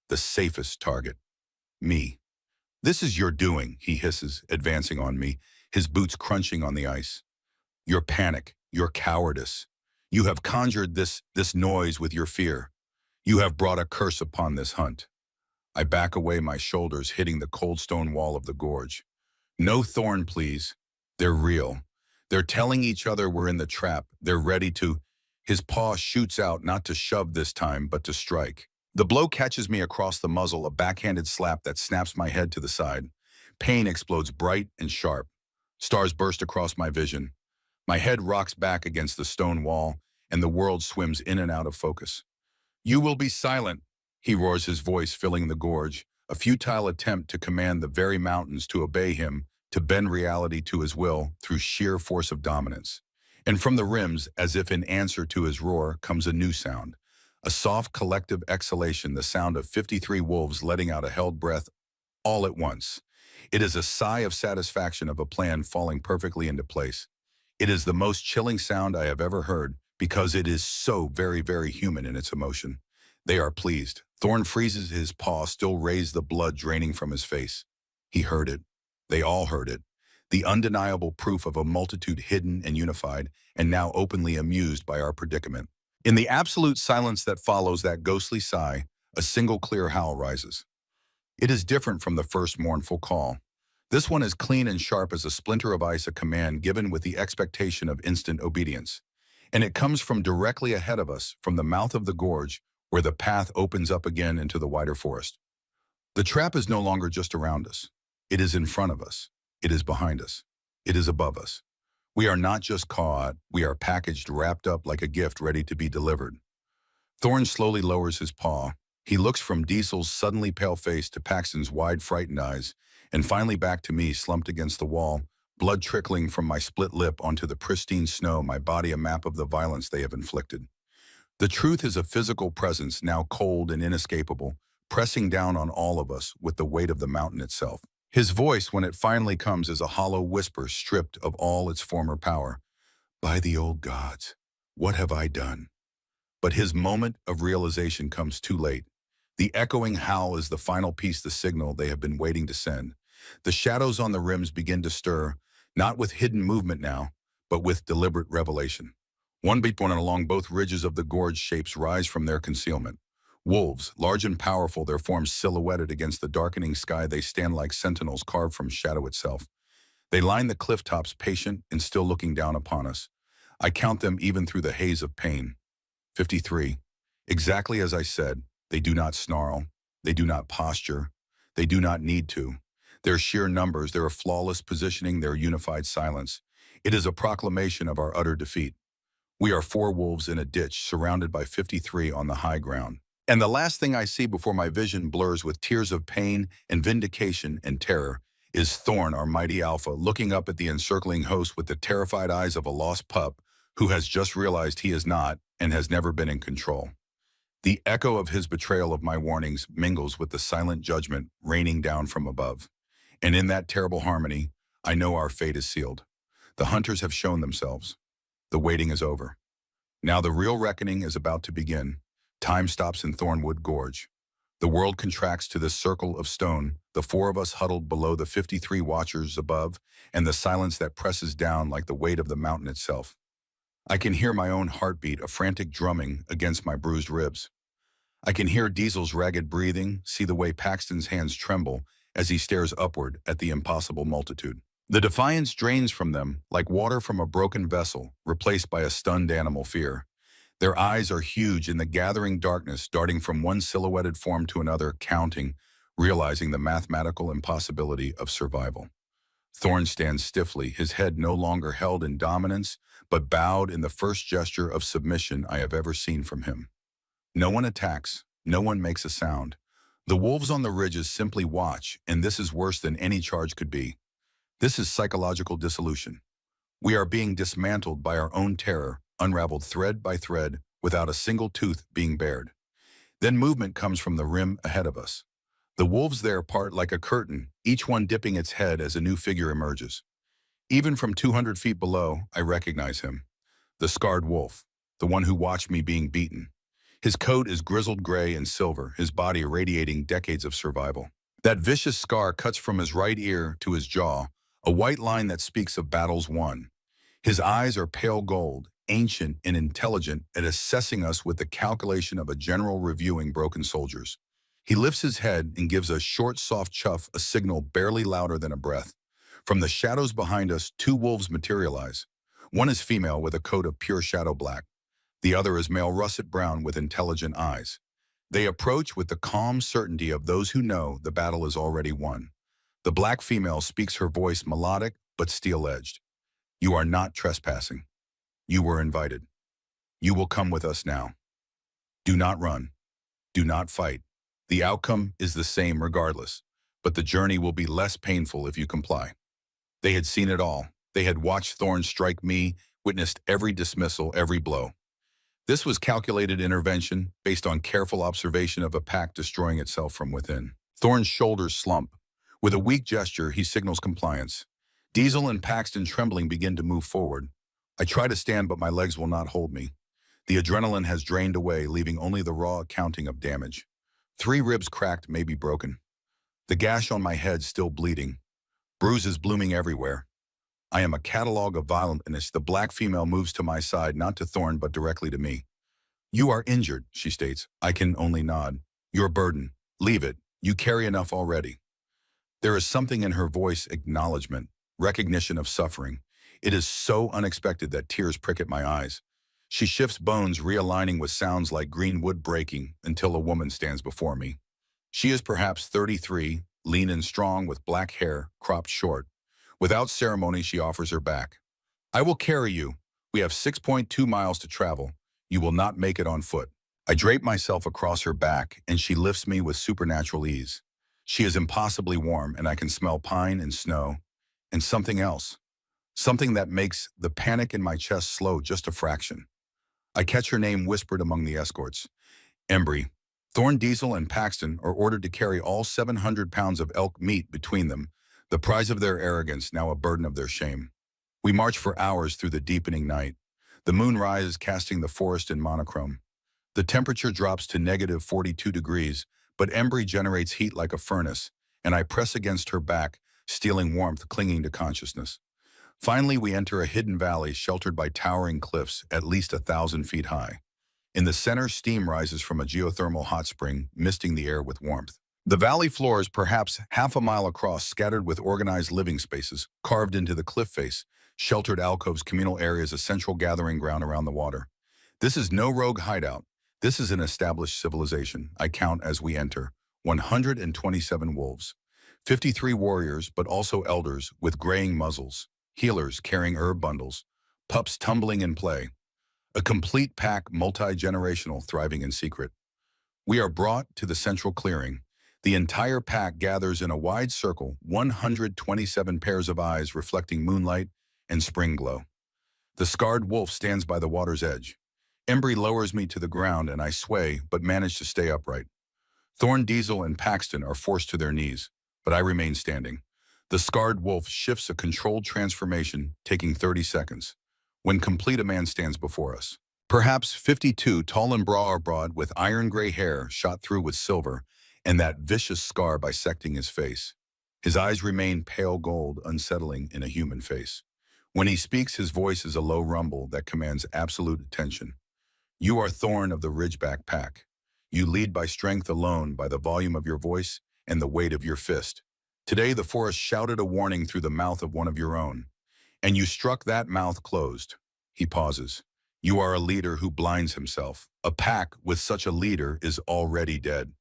the safest target, me. This is your doing, he hisses, advancing on me, his boots crunching on the ice. Your panic, your cowardice. You have conjured this noise with your fear. You have brought a curse upon this hunt. I back away, my shoulders hitting the cold stone wall of the gorge. No Thorn, please. They're real. They're telling each other we're in the trap. They're ready to... His paw shoots out, not to shove this time, but to strike. The blow catches me across the muzzle, a backhanded slap that snaps my head to the side. Pain explodes bright and sharp. Stars burst across my vision. My head rocks back against the stone wall, and the world swims in and out of focus. You will be silent, he roars, his voice filling the gorge, a futile attempt to command the very mountains to obey him, to bend reality to his will through sheer force of dominance. And from the rims, as if in answer to his roar, comes a new sound. A soft collective exhalation, the sound of 53 wolves letting out a held breath all at once. It is a sigh of satisfaction of a plan falling perfectly into place. It is the most chilling sound I have ever heard because it is so very, very human in its emotion. They are pleased. Thorn freezes his paw, still raised, the blood draining from his face. He heard it. They all heard it. The undeniable proof of a multitude hidden and unified, and now openly amused by our predicament. In the absolute silence that follows that ghostly sigh, a single clear howl rises. It is different from the first mournful call. This one is clean and sharp as a splinter of ice, a command given with the expectation of instant obedience. And it comes from directly ahead of us, from the mouth of the gorge, where the path opens up again into the wider forest. The trap is no longer just around us. It is in front of us. It is behind us. It is above us. We are not just caught, we are packaged, wrapped up like a gift ready to be delivered. Thorn slowly lowers his paw. He looks from Diesel's suddenly pale face to Paxton's wide, frightened eyes, and finally back to me, slumped against the wall, blood trickling from my split lip onto the pristine snow, my body a map of the violence they have inflicted. The truth is a physical presence, now cold and inescapable, pressing down on all of us with the weight of the mountain itself. His voice, when it finally comes, is a hollow whisper stripped of all its former power. By the old gods, what have I done? But his moment of realization comes too late. The echoing howl is the final piece, the signal they have been waiting to send. The shadows on the rims begin to stir, not with hidden movement now, but with deliberate revelation. One beat one, and along both ridges of the gorge shapes rise from their concealment. Wolves, large and powerful, their forms silhouetted against the darkening sky, they stand like sentinels carved from shadow itself. They line the cliff tops, patient and still looking down upon us. I count them even through the haze of pain. 53. Exactly as I said, they do not snarl, they do not posture, they do not need to. Their sheer numbers, their flawless positioning, their unified silence. It is a proclamation of our utter defeat. We are four wolves in a ditch surrounded by 53 on the high ground. And the last thing I see before my vision blurs with tears of pain and vindication and terror is Thorn, our mighty alpha, looking up at the encircling host with the terrified eyes of a lost pup who has just realized he is not and has never been in control. The echo of his betrayal of my warnings mingles with the silent judgment raining down from above. And in that terrible harmony, I know our fate is sealed. The hunters have shown themselves. The waiting is over. Now the real reckoning is about to begin. Time stops in Thornwood Gorge. The world contracts to this circle of stone, the four of us huddled below the 53 watchers above, and the silence that presses down like the weight of the mountain itself. I can hear my own heartbeat, a frantic drumming against my bruised ribs. I can hear Diesel's ragged breathing, see the way Paxton's hands tremble as he stares upward at the impossible multitude. The defiance drains from them like water from a broken vessel, replaced by a stunned animal fear. Their eyes are huge in the gathering darkness, darting from one silhouetted form to another, counting, realizing the mathematical impossibility of survival. Thorn stands stiffly, his head no longer held in dominance, but bowed in the first gesture of submission I have ever seen from him. No one attacks, no one makes a sound. The wolves on the ridges simply watch, and this is worse than any charge could be. This is psychological dissolution. We are being dismantled by our own terror, unraveled thread by thread, without a single tooth being bared. Then movement comes from the rim ahead of us. The wolves there part like a curtain, each one dipping its head as a new figure emerges. Even from 200 feet below, I recognize him. The scarred wolf, the one who watched me being beaten. His coat is grizzled gray and silver, his body irradiating decades of survival. That vicious scar cuts from his right ear to his jaw, a white line that speaks of battles won. His eyes are pale gold, ancient and intelligent at assessing us with the calculation of a general reviewing broken soldiers. He lifts his head and gives a short, soft chuff, a signal barely louder than a breath. From the shadows behind us, two wolves materialize. One is female with a coat of pure shadow black. The other is male russet brown with intelligent eyes. They approach with the calm certainty of those who know the battle is already won. The black female speaks, her voice melodic but steel-edged. You are not trespassing. You were invited. You will come with us now. Do not run. Do not fight. The outcome is the same regardless, but the journey will be less painful if you comply. They had seen it all. They had watched Thorn strike me, witnessed every dismissal, every blow. This was calculated intervention based on careful observation of a pack destroying itself from within. Thorn's shoulders slump. With a weak gesture, he signals compliance. Diesel and Paxton, trembling, begin to move forward. I try to stand, but my legs will not hold me. The adrenaline has drained away, leaving only the raw accounting of damage. 3 ribs cracked, maybe broken. The gash on my head still bleeding. Bruises blooming everywhere. I am a catalog of violentness. The black female moves to my side, not to Thorn, but directly to me. You are injured, she states. I can only nod. Your burden. Leave it. You carry enough already. There is something in her voice, acknowledgement, recognition of suffering. It is so unexpected that tears prick at my eyes. She shifts bones, realigning with sounds like green wood breaking, until a woman stands before me. She is perhaps 33, lean and strong, with black hair, cropped short. Without ceremony, she offers her back. I will carry you. We have 6.2 miles to travel. You will not make it on foot. I drape myself across her back, and she lifts me with supernatural ease. She is impossibly warm, and I can smell pine and snow, and something else. Something that makes the panic in my chest slow just a fraction. I catch her name whispered among the escorts. Embry. Thorn, Diesel, and Paxton are ordered to carry all 700 pounds of elk meat between them, the prize of their arrogance, now a burden of their shame. We march for hours through the deepening night. The moon rises, casting the forest in monochrome. The temperature drops to negative 42 degrees, but Embry generates heat like a furnace, and I press against her back, stealing warmth, clinging to consciousness. Finally, we enter a hidden valley sheltered by towering cliffs at least 1,000 feet high. In the center, steam rises from a geothermal hot spring, misting the air with warmth. The valley floor is perhaps half a mile across, scattered with organized living spaces, carved into the cliff face, sheltered alcoves, communal areas, a central gathering ground around the water. This is no rogue hideout. This is an established civilization. I count as we enter 127 wolves, 53 warriors, but also elders with graying muzzles, healers carrying herb bundles, pups tumbling in play. A complete pack, multi-generational, thriving in secret. We are brought to the central clearing. The entire pack gathers in a wide circle, 127 pairs of eyes reflecting moonlight and spring glow. The scarred wolf stands by the water's edge. Embry lowers me to the ground and I sway, but manage to stay upright. Thorn, Diesel, and Paxton are forced to their knees, but I remain standing. The scarred wolf shifts a controlled transformation, taking 30 seconds. When complete, a man stands before us. Perhaps 52, tall and broad, with iron-gray hair shot through with silver, and that vicious scar bisecting his face. His eyes remain pale gold, unsettling in a human face. When he speaks, his voice is a low rumble that commands absolute attention. You are Thorn of the Ridgeback Pack. You lead by strength alone, by the volume of your voice and the weight of your fist. Today, the forest shouted a warning through the mouth of one of your own, and you struck that mouth closed. He pauses. You are a leader who blinds himself. A pack with such a leader is already dead.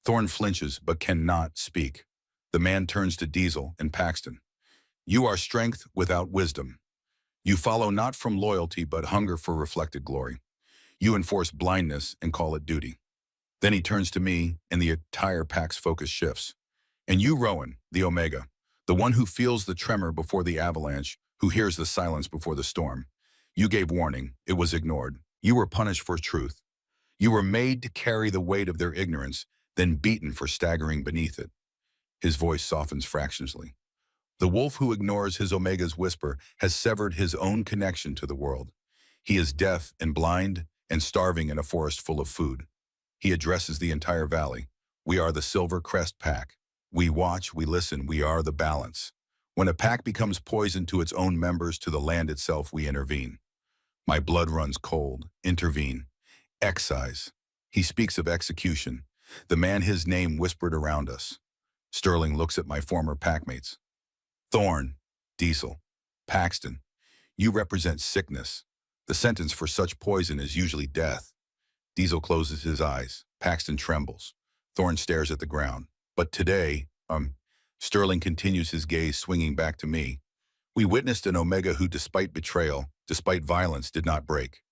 Thorn flinches but cannot speak. The man turns to Diesel and Paxton. You are strength without wisdom. You follow not from loyalty but hunger for reflected glory. You enforce blindness and call it duty. Then he turns to me and the entire pack's focus shifts. And you, Rowan, the Omega, the one who feels the tremor before the avalanche, who hears the silence before the storm. You gave warning. It was ignored. You were punished for truth. You were made to carry the weight of their ignorance, then beaten for staggering beneath it. His voice softens fractionally. The wolf who ignores his Omega's whisper has severed his own connection to the world. He is deaf and blind and starving in a forest full of food. He addresses the entire valley. We are the Silver Crest Pack. We watch, we listen, we are the balance. When a pack becomes poison to its own members, to the land itself, we intervene. My blood runs cold. Intervene. Excise. He speaks of execution. The man his name whispered around us. Sterling looks at my former packmates. Thorn, Diesel, Paxton, you represent sickness. The sentence for such poison is usually death. Diesel closes his eyes. Paxton trembles. Thorn stares at the ground. But today, Sterling continues, his gaze swinging back to me. We witnessed an Omega who, despite betrayal, despite violence, did not break,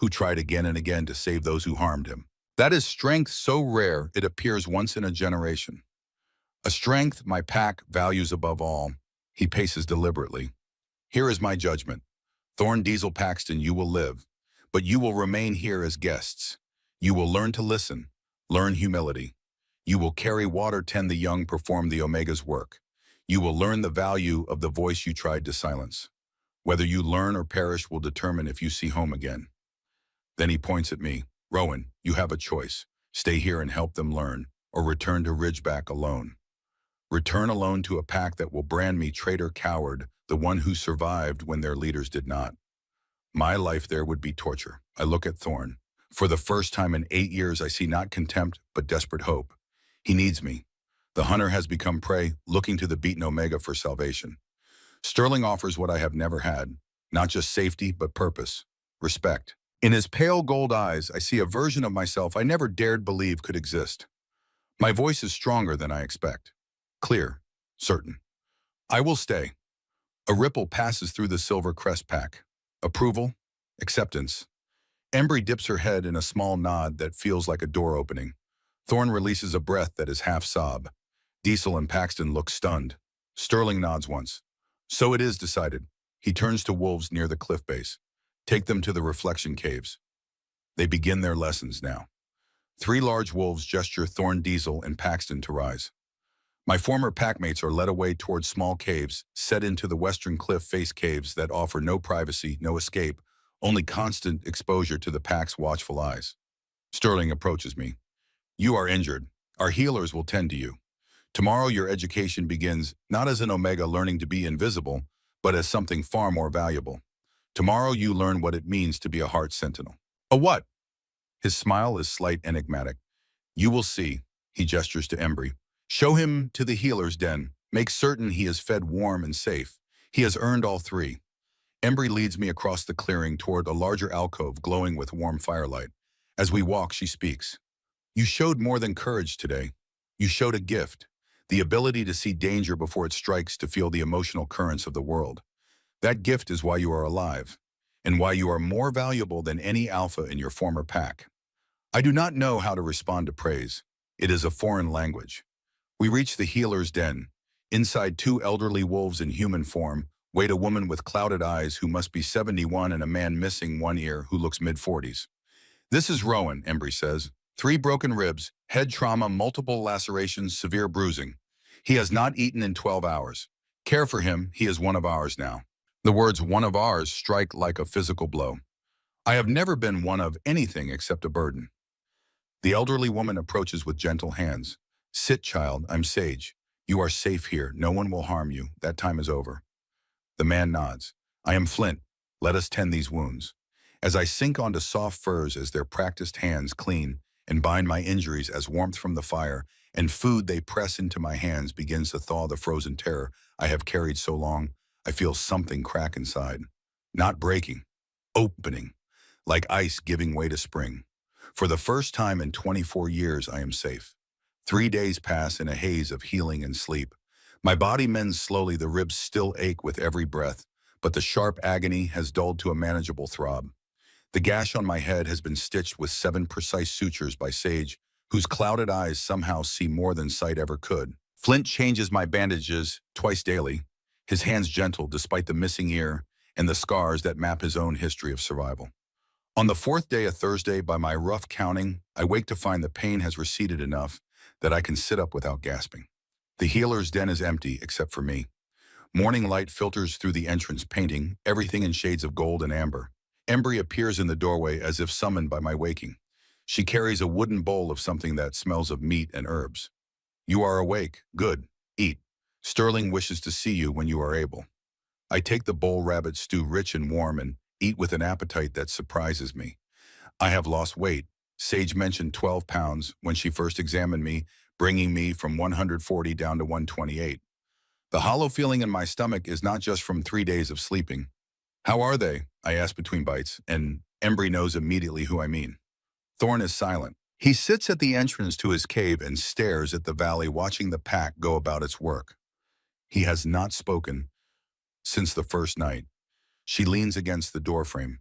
who tried again and again to save those who harmed him. That is strength so rare it appears once in a generation. A strength my pack values above all. He paces deliberately. Here is my judgment. Thorn, Diesel, Paxton, you will live, but you will remain here as guests. You will learn to listen, learn humility. You will carry water, tend the young, perform the Omega's work. You will learn the value of the voice you tried to silence. Whether you learn or perish will determine if you see home again. Then he points at me. Rowan, you have a choice. Stay here and help them learn, or return to Ridgeback alone. Return alone to a pack that will brand me traitor, coward, the one who survived when their leaders did not. My life there would be torture. I look at Thorn. For the first time in 8 years, I see not contempt, but desperate hope. He needs me. The hunter has become prey, looking to the beaten Omega for salvation. Sterling offers what I have never had, not just safety, but purpose, respect. In his pale gold eyes, I see a version of myself I never dared believe could exist. My voice is stronger than I expect. Clear, certain. I will stay. A ripple passes through the Silver Crest Pack. Approval, acceptance. Embry dips her head in a small nod that feels like a door opening. Thorn releases a breath that is half sob. Diesel and Paxton look stunned. Sterling nods once. So it is decided. He turns to wolves near the cliff base. Take them to the reflection caves. They begin their lessons now. 3 large wolves gesture Thorn, Diesel, and Paxton to rise. My former packmates are led away towards small caves, set into the western cliff face caves that offer no privacy, no escape, only constant exposure to the pack's watchful eyes. Sterling approaches me. You are injured. Our healers will tend to you. Tomorrow your education begins, not as an Omega learning to be invisible, but as something far more valuable. Tomorrow you learn what it means to be a heart sentinel. A what? His smile is slight, enigmatic. You will see, he gestures to Embry. Show him to the healer's den. Make certain he is fed warm and safe. He has earned all 3. Embry leads me across the clearing toward a larger alcove glowing with warm firelight. As we walk, she speaks. You showed more than courage today. You showed a gift, the ability to see danger before it strikes, to feel the emotional currents of the world. That gift is why you are alive. and why you are more valuable than any alpha in your former pack. I do not know how to respond to praise. It is a foreign language. We reach the healer's den. Inside, two elderly wolves in human form wait a woman with clouded eyes who must be 71 and a man missing one ear who looks mid-40s. This is Rowan, Embry says. 3 broken ribs, head trauma, multiple lacerations, severe bruising. He has not eaten in 12 hours. Care for him, he is one of ours now. The words one of ours strike like a physical blow. I have never been one of anything except a burden. The elderly woman approaches with gentle hands. Sit, child, I'm Sage. You are safe here. No one will harm you. That time is over. The man nods. I am Flint. Let us tend these wounds. As I sink onto soft furs as their practiced hands clean and bind my injuries as warmth from the fire and food they press into my hands begins to thaw the frozen terror I have carried so long, I feel something crack inside. Not breaking, opening, like ice giving way to spring. For the first time in 24 years, I am safe. 3 days pass in a haze of healing and sleep. My body mends slowly, the ribs still ache with every breath, but the sharp agony has dulled to a manageable throb. The gash on my head has been stitched with 7 precise sutures by Sage, whose clouded eyes somehow see more than sight ever could. Flint changes my bandages twice daily, his hands gentle despite the missing ear and the scars that map his own history of survival. On the 4th day, a Thursday, by my rough counting, I wake to find the pain has receded enough that I can sit up without gasping. The healer's den is empty except for me. Morning light filters through the entrance, painting everything in shades of gold and amber. Embry appears in the doorway as if summoned by my waking. She carries a wooden bowl of something that smells of meat and herbs. You are awake. Good. Eat. Sterling wishes to see you when you are able. I take the bowl rabbit stew rich and warm and eat with an appetite that surprises me. I have lost weight. Sage mentioned 12 pounds when she first examined me, bringing me from 140 down to 128. The hollow feeling in my stomach is not just from 3 days of sleeping. How are they? I ask between bites, and Embry knows immediately who I mean. Thorne is silent. He sits at the entrance to his cave and stares at the valley, watching the pack go about its work. He has not spoken since the first night. She leans against the doorframe.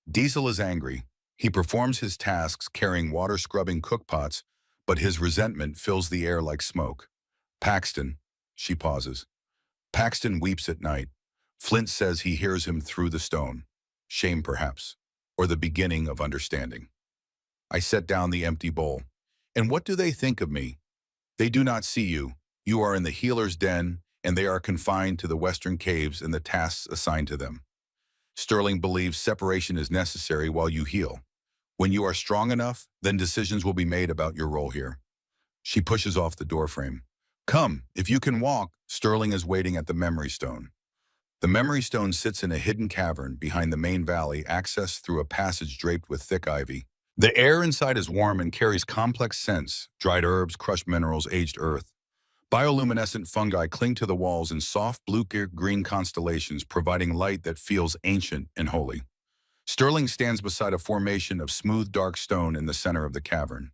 Diesel is angry. He performs his tasks carrying water-scrubbing cookpots, but his resentment fills the air like smoke. Paxton, she pauses. Paxton weeps at night. Flint says he hears him through the stone. Shame, perhaps, or the beginning of understanding. I set down the empty bowl. And what do they think of me? They do not see you. You are in the healer's den, and they are confined to the western caves and the tasks assigned to them. Sterling believes separation is necessary while you heal. When you are strong enough, then decisions will be made about your role here. She pushes off the doorframe. Come, if you can walk. Sterling is waiting at the memory stone. The memory stone sits in a hidden cavern behind the main valley, accessed through a passage draped with thick ivy. The air inside is warm and carries complex scents: dried herbs, crushed minerals, aged earth. Bioluminescent fungi cling to the walls in soft blue-green constellations, providing light that feels ancient and holy. Sterling stands beside a formation of smooth, dark stone in the center of the cavern.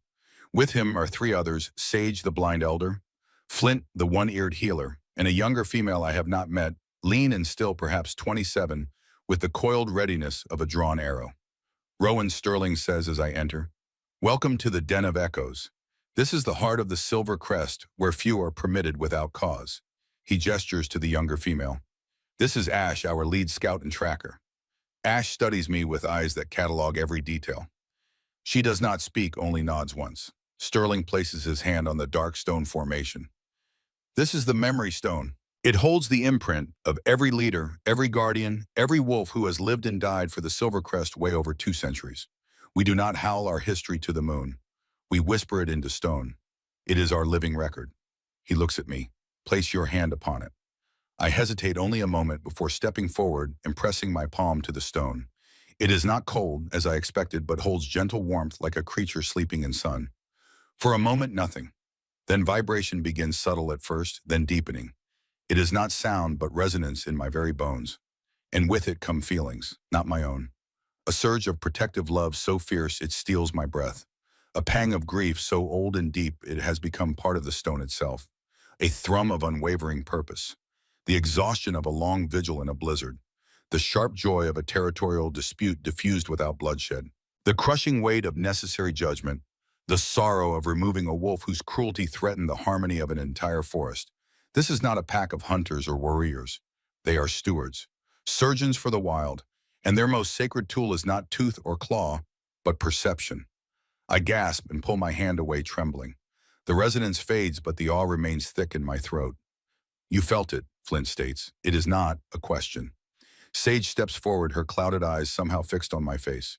With him are 3 others: Sage, the blind elder, Flint, the one-eared healer, and a younger female I have not met, lean and still, perhaps 27, with the coiled readiness of a drawn arrow. Rowan, Sterling says as I enter, welcome to the Den of Echoes. This is the heart of the Silver Crest, where few are permitted without cause. He gestures to the younger female. This is Ash, our lead scout and tracker. Ash studies me with eyes that catalog every detail. She does not speak, only nods once. Sterling places his hand on the dark stone formation. This is the memory stone. It holds the imprint of every leader, every guardian, every wolf who has lived and died for the Silver Crest way over 2 centuries. We do not howl our history to the moon. We whisper it into stone. It is our living record. He looks at me. Place your hand upon it. I hesitate only a moment before stepping forward and pressing my palm to the stone. It is not cold, as I expected, but holds gentle warmth like a creature sleeping in sun. For a moment, nothing. Then vibration begins, subtle at first, then deepening. It is not sound, but resonance in my very bones. And with it come feelings, not my own. A surge of protective love so fierce it steals my breath. A pang of grief so old and deep it has become part of the stone itself. A thrum of unwavering purpose. The exhaustion of a long vigil in a blizzard. the sharp joy of a territorial dispute diffused without bloodshed, the crushing weight of necessary judgment, the sorrow of removing a wolf whose cruelty threatened the harmony of an entire forest. This is not a pack of hunters or warriors. They are stewards, surgeons for the wild, and their most sacred tool is not tooth or claw, but perception. I gasp and pull my hand away trembling. The resonance fades, but the awe remains thick in my throat. You felt it, Flint states. It is not a question. Sage steps forward, her clouded eyes somehow fixed on my face.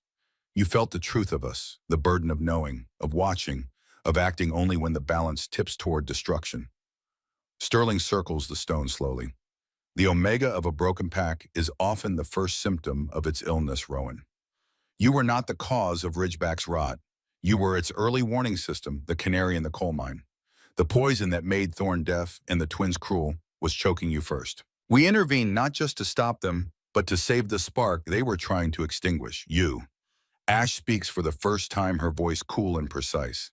You felt the truth of us, the burden of knowing, of watching, of acting only when the balance tips toward destruction. Sterling circles the stone slowly. The omega of a broken pack is often the first symptom of its illness, Rowan. You were not the cause of Ridgeback's rot. You were its early warning system, the canary in the coal mine. The poison that made Thorn deaf and the twins cruel was choking you first. We intervened not just to stop them, but to save the spark they were trying to extinguish, you. Ash speaks for the first time, her voice cool and precise.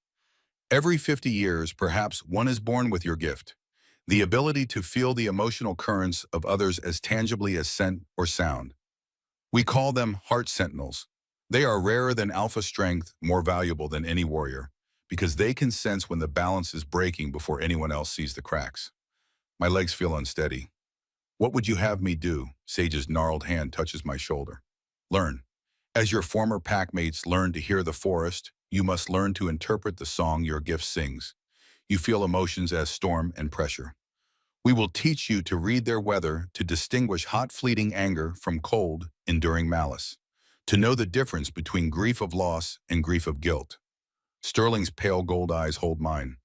Every 50 years, perhaps one is born with your gift, the ability to feel the emotional currents of others as tangibly as scent or sound. We call them heart sentinels. They are rarer than alpha strength, more valuable than any warrior, because they can sense when the balance is breaking before anyone else sees the cracks. My legs feel unsteady. What would you have me do? Sage's gnarled hand touches my shoulder. Learn. As your former packmates learn to hear the forest, you must learn to interpret the song your gift sings. You feel emotions as storm and pressure. We will teach you to read their weather, to distinguish hot fleeting anger from cold, enduring malice, to know the difference between grief of loss and grief of guilt. Sterling's pale gold eyes hold mine.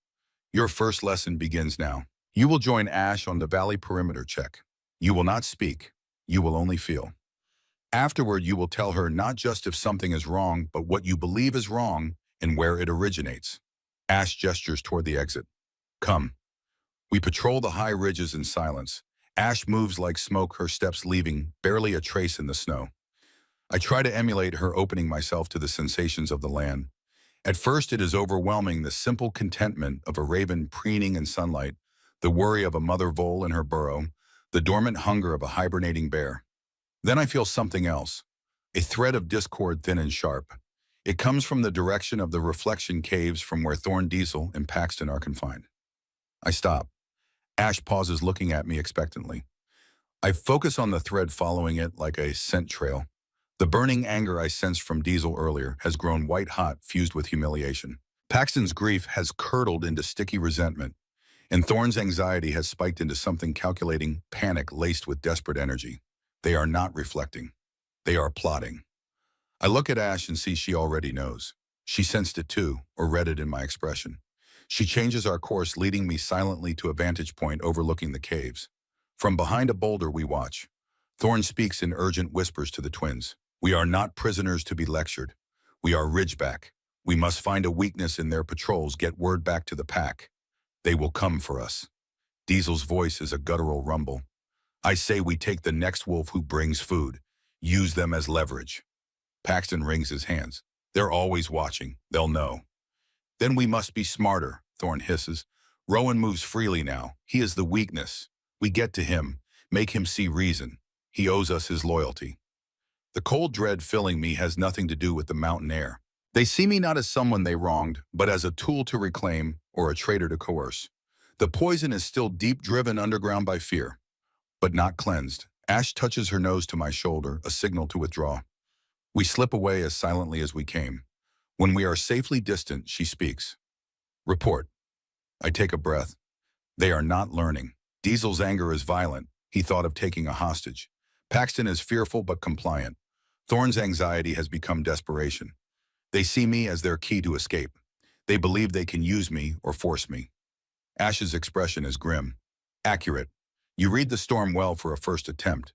Your first lesson begins now. You will join Ash on the valley perimeter check. You will not speak. You will only feel. Afterward, you will tell her not just if something is wrong, but what you believe is wrong and where it originates. Ash gestures toward the exit. Come. We patrol the high ridges in silence. Ash moves like smoke, her steps leaving, barely a trace in the snow. I try to emulate her, opening myself to the sensations of the land. At first, it is overwhelming, the simple contentment of a raven preening in sunlight, the worry of a mother vole in her burrow, the dormant hunger of a hibernating bear. Then I feel something else, a thread of discord thin and sharp. It comes from the direction of the reflection caves from where Thorn, Diesel, and Paxton are confined. I stop. Ash pauses, looking at me expectantly. I focus on the thread, following it like a scent trail. The burning anger I sensed from Diesel earlier has grown white-hot, fused with humiliation. Paxton's grief has curdled into sticky resentment, and Thorn's anxiety has spiked into something calculating panic laced with desperate energy. They are not reflecting. They are plotting. I look at Ash and see she already knows. She sensed it too, or read it in my expression. She changes our course, leading me silently to a vantage point overlooking the caves. From behind a boulder we watch. Thorn speaks in urgent whispers to the twins. We are not prisoners to be lectured. We are Ridgeback. We must find a weakness in their patrols, get word back to the pack. They will come for us. Diesel's voice is a guttural rumble. I say we take the next wolf who brings food. Use them as leverage. Paxton wrings his hands. They're always watching. They'll know. Then we must be smarter, Thorn hisses. Rowan moves freely now. He is the weakness. We get to him, make him see reason. He owes us his loyalty. The cold dread filling me has nothing to do with the mountain air. They see me not as someone they wronged, but as a tool to reclaim or a traitor to coerce. The poison is still deep driven underground by fear, but not cleansed. Ash touches her nose to my shoulder, a signal to withdraw. We slip away as silently as we came. When we are safely distant, she speaks. Report. I take a breath. They are not learning. Diesel's anger is violent. He thought of taking a hostage. Paxton is fearful but compliant. Thorn's anxiety has become desperation. They see me as their key to escape. They believe they can use me or force me. Ash's expression is grim. Accurate. You read the storm well for a first attempt.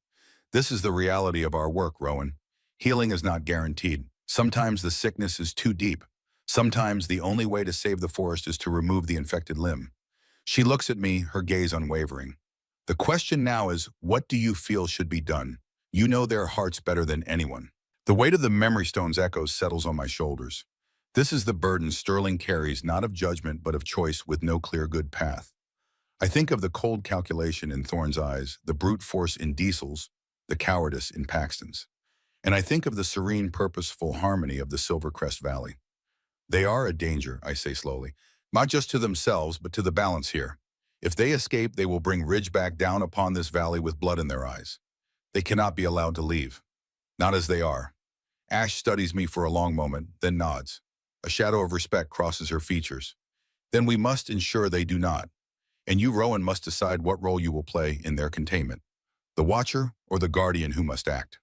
This is the reality of our work, Rowan. Healing is not guaranteed. Sometimes the sickness is too deep. Sometimes the only way to save the forest is to remove the infected limb. She looks at me, her gaze unwavering. The question now is, what do you feel should be done? You know their hearts better than anyone. The weight of the memory stone's echoes settles on my shoulders. This is the burden Sterling carries, not of judgment, but of choice with no clear good path. I think of the cold calculation in Thorn's eyes, the brute force in Diesel's, the cowardice in Paxton's. And I think of the serene, purposeful harmony of the Silvercrest Valley. They are a danger, I say slowly, not just to themselves, but to the balance here. If they escape, they will bring Ridgeback down upon this valley with blood in their eyes. They cannot be allowed to leave. Not as they are. Ash studies me for a long moment, then nods. A shadow of respect crosses her features. Then we must ensure they do not. And you, Rowan, must decide what role you will play in their containment. The Watcher or the Guardian who must act.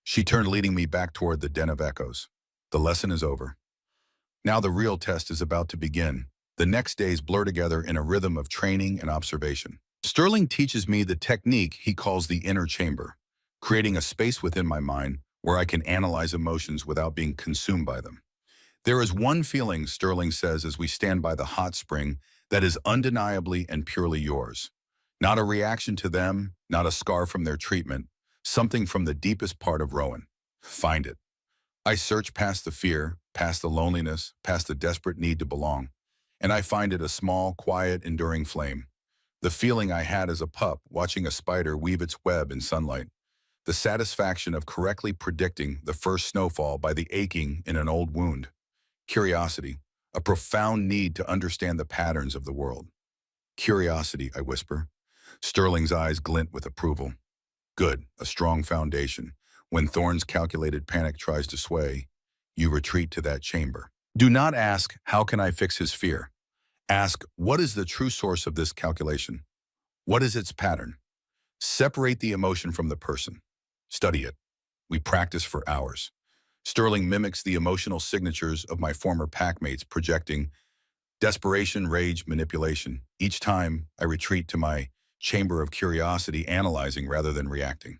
She turned, leading me back toward the Den of Echoes. The lesson is over. Now the real test is about to begin. The next days blur together in a rhythm of training and observation. Sterling teaches me the technique he calls the inner chamber, creating a space within my mind where I can analyze emotions without being consumed by them. There is one feeling, Sterling says as we stand by the hot spring, that is undeniably and purely yours. Not a reaction to them, not a scar from their treatment, something from the deepest part of Rowan. Find it. I search past the fear, past the loneliness, past the desperate need to belong, and I find it a small, quiet, enduring flame. The feeling I had as a pup watching a spider weave its web in sunlight. The satisfaction of correctly predicting the first snowfall by the aching in an old wound. Curiosity, a profound need to understand the patterns of the world. Curiosity, I whisper. Sterling's eyes glint with approval. Good, a strong foundation. When Thorne's calculated panic tries to sway, you retreat to that chamber. Do not ask, how can I fix his fear? Ask, what is the true source of this calculation? What is its pattern? Separate the emotion from the person. Study it. We practice for hours. Sterling mimics the emotional signatures of my former packmates, projecting desperation, rage, manipulation. Each time, I retreat to my chamber of curiosity, analyzing rather than reacting.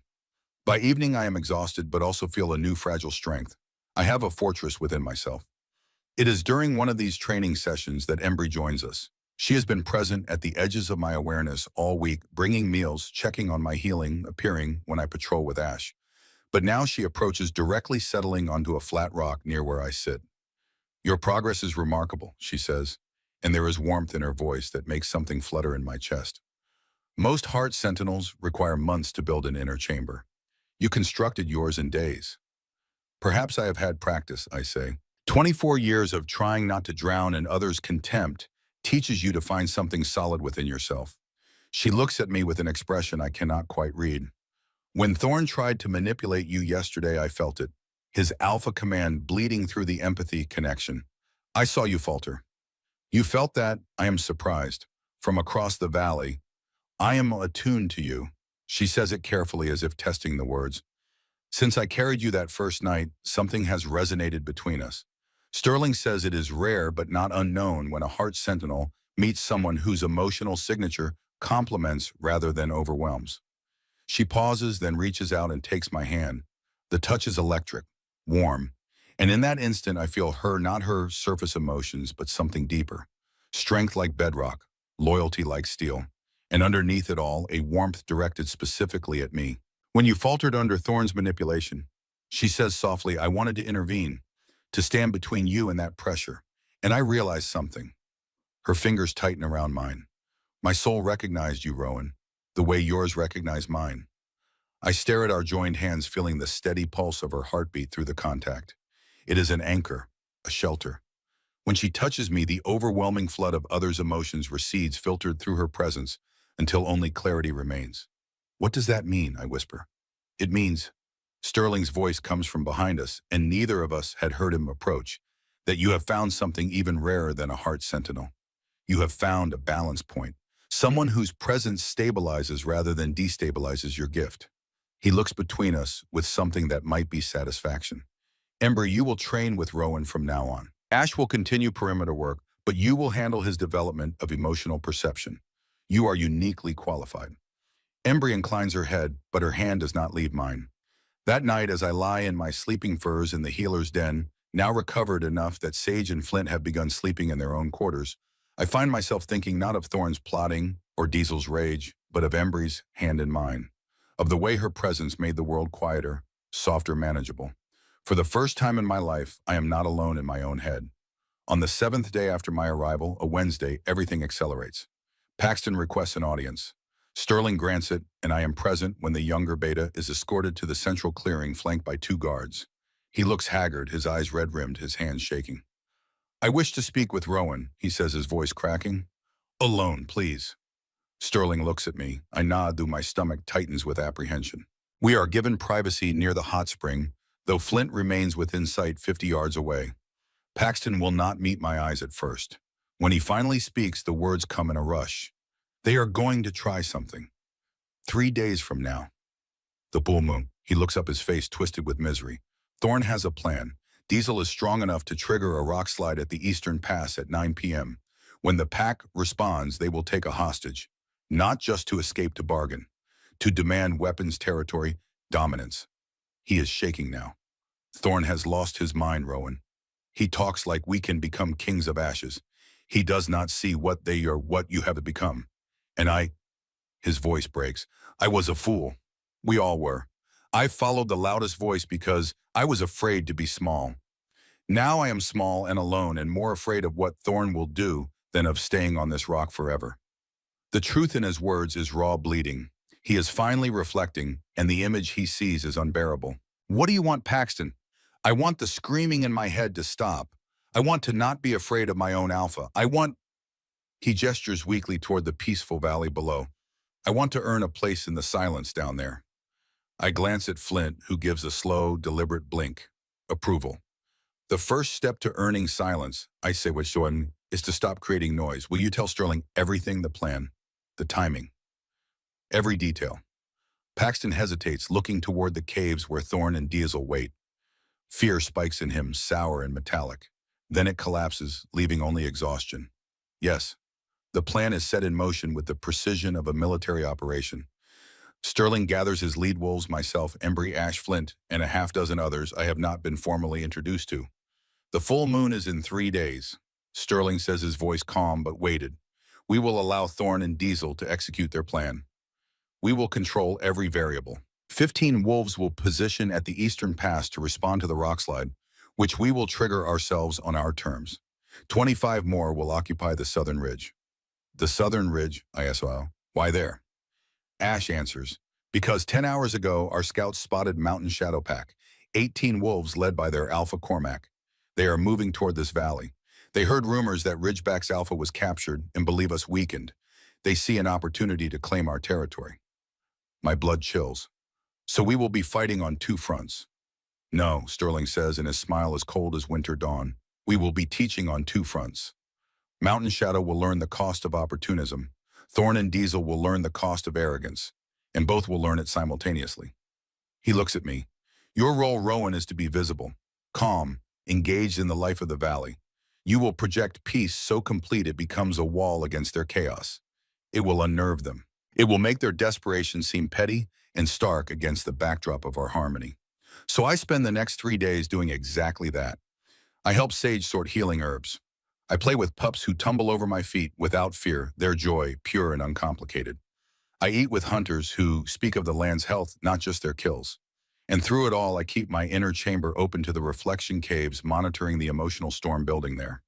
By evening, I am exhausted, but also feel a new fragile strength. I have a fortress within myself. It is during one of these training sessions that Embry joins us. She has been present at the edges of my awareness all week, bringing meals, checking on my healing, appearing when I patrol with Ash. But now she approaches, directly settling onto a flat rock near where I sit. Your progress is remarkable, she says, and there is warmth in her voice that makes something flutter in my chest. Most heart sentinels require months to build an inner chamber. You constructed yours in days. Perhaps I have had practice, I say. 24 years of trying not to drown in others' contempt teaches you to find something solid within yourself. She looks at me with an expression I cannot quite read. When Thorne tried to manipulate you yesterday, I felt it. His alpha command bleeding through the empathy connection. I saw you falter. You felt that, I am surprised. From across the valley, I am attuned to you. She says it carefully as if testing the words. Since I carried you that first night, something has resonated between us. Sterling says it is rare but not unknown when a heart sentinel meets someone whose emotional signature complements rather than overwhelms. She pauses, then reaches out and takes my hand. The touch is electric, warm, and in that instant I feel her, not her surface emotions, but something deeper. Strength like bedrock, loyalty like steel, and underneath it all, a warmth directed specifically at me. When you faltered under Thorne's manipulation, she says softly, I wanted to intervene, to stand between you and that pressure, and I realized something. Her fingers tighten around mine. My soul recognized you, Rowan, the way yours recognized mine. I stare at our joined hands, feeling the steady pulse of her heartbeat through the contact. It is an anchor, a shelter. When she touches me, the overwhelming flood of others' emotions recedes, filtered through her presence, until only clarity remains. What does that mean? I whisper. It means, Sterling's voice comes from behind us, and neither of us had heard him approach, that you have found something even rarer than a heart sentinel. You have found a balance point, someone whose presence stabilizes rather than destabilizes your gift. He looks between us with something that might be satisfaction. Ember, you will train with Rowan from now on. Ash will continue perimeter work, but you will handle his development of emotional perception. You are uniquely qualified. Embry inclines her head, but her hand does not leave mine. That night, as I lie in my sleeping furs in the healer's den, now recovered enough that Sage and Flint have begun sleeping in their own quarters, I find myself thinking not of Thorne's plotting or Diesel's rage, but of Embry's hand in mine, of the way her presence made the world quieter, softer, manageable. For the first time in my life, I am not alone in my own head. On the 7th day after my arrival, a Wednesday, everything accelerates. Paxton requests an audience. Sterling grants it, and I am present when the younger beta is escorted to the central clearing flanked by two guards. He looks haggard, his eyes red-rimmed, his hands shaking. I wish to speak with Rowan, he says, his voice cracking. Alone, please. Sterling looks at me. I nod, though my stomach tightens with apprehension. We are given privacy near the hot spring, though Flint remains within sight 50 yards away. Paxton will not meet my eyes at first. When he finally speaks, the words come in a rush. They are going to try something. 3 days from now. The full moon. He looks up, his face twisted with misery. Thorn has a plan. Diesel is strong enough to trigger a rock slide at the eastern pass at 9 p.m. When the pack responds, they will take a hostage. Not just to escape to bargain. To demand weapons territory, dominance. He is shaking now. Thorn has lost his mind, Rowan. He talks like we can become kings of ashes. He does not see what they are, what you have become. And his voice breaks. I was a fool. We all were. I followed the loudest voice because I was afraid to be small. Now I am small and alone and more afraid of what Thorn will do than of staying on this rock forever. The truth in his words is raw bleeding. He is finally reflecting, and the image he sees is unbearable. What do you want, Paxton? I want the screaming in my head to stop. I want to not be afraid of my own alpha. He gestures weakly toward the peaceful valley below. I want to earn a place in the silence down there. I glance at Flint, who gives a slow, deliberate blink. Approval. The first step to earning silence, I say with Jordan, is to stop creating noise. Will you tell Sterling everything, the plan, the timing, every detail? Paxton hesitates, looking toward the caves where Thorn and Diesel wait. Fear spikes in him, sour and metallic. Then it collapses, leaving only exhaustion. Yes, the plan is set in motion with the precision of a military operation. Sterling gathers his lead wolves, myself, Embry, Ash, Flint, and a half-dozen others I have not been formally introduced to. The full moon is in 3 days. Sterling says, his voice calm but weighted. We will allow Thorn and Diesel to execute their plan. We will control every variable. 15 wolves will position at the eastern pass to respond to the rockslide, which we will trigger ourselves on our terms. 25 more will occupy the southern ridge. The southern ridge, I ask, why there? Ash answers, because 10 hours ago our scouts spotted Mountain Shadow Pack, 18 wolves led by their Alpha Cormac. They are moving toward this valley. They heard rumors that Ridgeback's Alpha was captured and believe us weakened. They see an opportunity to claim our territory. My blood chills. So we will be fighting on 2 fronts. No, Sterling says, and his smile is cold as winter dawn. We will be teaching on 2 fronts. Mountain Shadow will learn the cost of opportunism. Thorn and Diesel will learn the cost of arrogance, and both will learn it simultaneously. He looks at me. Your role, Rowan, is to be visible, calm, engaged in the life of the valley. You will project peace so complete it becomes a wall against their chaos. It will unnerve them. It will make their desperation seem petty and stark against the backdrop of our harmony. So I spend the next 3 days doing exactly that. I help Sage sort healing herbs. I play with pups who tumble over my feet without fear, their joy pure and uncomplicated. I eat with hunters who speak of the land's health, not just their kills. And through it all, I keep my inner chamber open to the reflection caves, monitoring the emotional storm building there.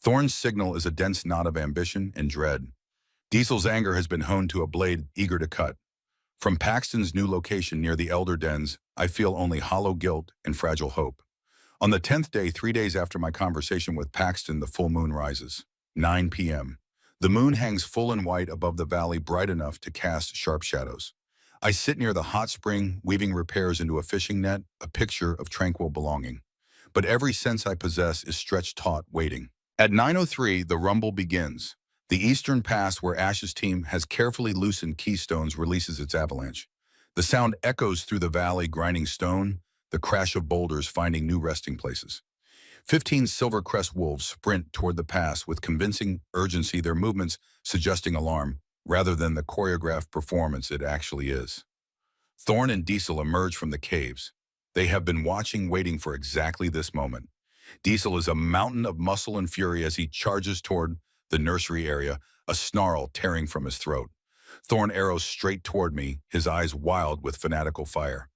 Thorn's signal is a dense knot of ambition and dread. Diesel's anger has been honed to a blade eager to cut. From Paxton's new location near the Elder Dens, I feel only hollow guilt and fragile hope. On the 10th day, 3 days after my conversation with Paxton, the full moon rises. 9 p.m. The moon hangs full and white above the valley, bright enough to cast sharp shadows. I sit near the hot spring, weaving repairs into a fishing net, a picture of tranquil belonging. But every sense I possess is stretched taut, waiting. At 9:03, the rumble begins. The eastern pass where Ash's team has carefully loosened keystones releases its avalanche. The sound echoes through the valley, grinding stone, the crash of boulders finding new resting places. 15 Silvercrest wolves sprint toward the pass with convincing urgency, their movements suggesting alarm, rather than the choreographed performance it actually is. Thorn and Diesel emerge from the caves. They have been watching, waiting for exactly this moment. Diesel is a mountain of muscle and fury as he charges toward the nursery area, a snarl tearing from his throat. Thorn arrows straight toward me, his eyes wild with fanatical fire.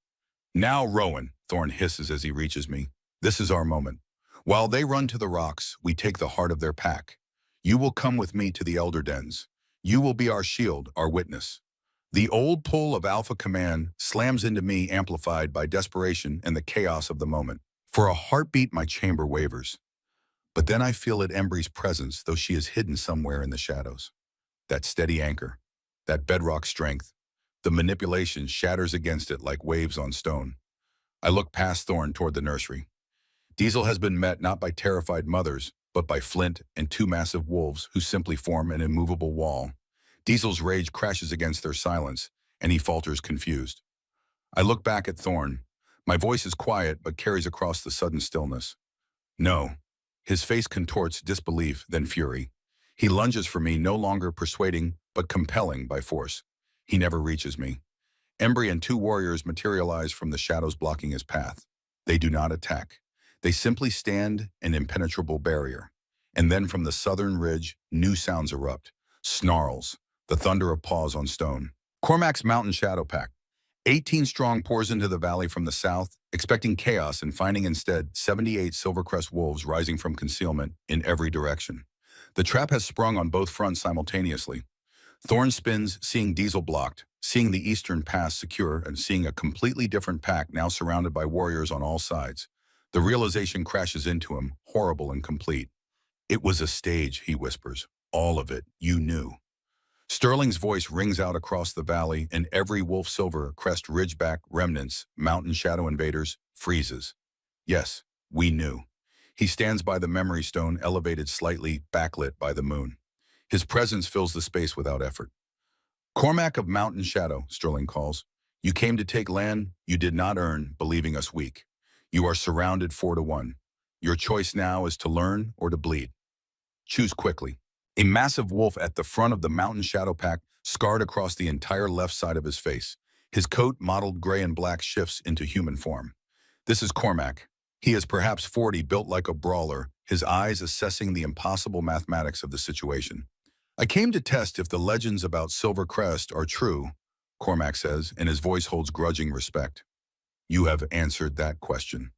Now, Rowan, Thorn hisses as he reaches me. This is our moment. While they run to the rocks, we take the heart of their pack. You will come with me to the Elder Dens. You will be our shield, our witness. The old pull of Alpha Command slams into me, amplified by desperation and the chaos of the moment. For a heartbeat, my chamber wavers. But then I feel at Embry's presence, though she is hidden somewhere in the shadows. That steady anchor, that bedrock strength, the manipulation shatters against it like waves on stone. I look past Thorn toward the nursery. Diesel has been met not by terrified mothers, but by Flint and two massive wolves who simply form an immovable wall. Diesel's rage crashes against their silence, and he falters confused. I look back at Thorn. My voice is quiet, but carries across the sudden stillness. No. His face contorts disbelief, then fury. He lunges for me, no longer persuading, but compelling by force. He never reaches me. Embry and two warriors materialize from the shadows blocking his path. They do not attack. They simply stand an impenetrable barrier. And then from the southern ridge, new sounds erupt. Snarls, the thunder of paws on stone. Cormac's mountain shadow pack. 18 strong pours into the valley from the south, expecting chaos and finding instead 78 Silvercrest wolves rising from concealment in every direction. The trap has sprung on both fronts simultaneously. Thorn spins, seeing Diesel blocked, seeing the eastern pass secure, and seeing a completely different pack now surrounded by warriors on all sides. The realization crashes into him, horrible and complete. "It was a stage," he whispers. "All of it. You knew." Sterling's voice rings out across the valley, and every Wolf Silver Crest Ridgeback remnants, mountain shadow invaders, freezes. "Yes, we knew." He stands by the memory stone, elevated slightly, backlit by the moon. His presence fills the space without effort. "Cormac of Mountain Shadow," Sterling calls. "You came to take land you did not earn, believing us weak. You are surrounded 4-1. Your choice now is to learn or to bleed. Choose quickly." A massive wolf at the front of the Mountain Shadow Pack scarred across the entire left side of his face. His coat, mottled gray and black, shifts into human form. This is Cormac. He is perhaps 40, built like a brawler, his eyes assessing the impossible mathematics of the situation. "I came to test if the legends about Silver Crest are true," Cormac says, and his voice holds grudging respect. "You have answered that question."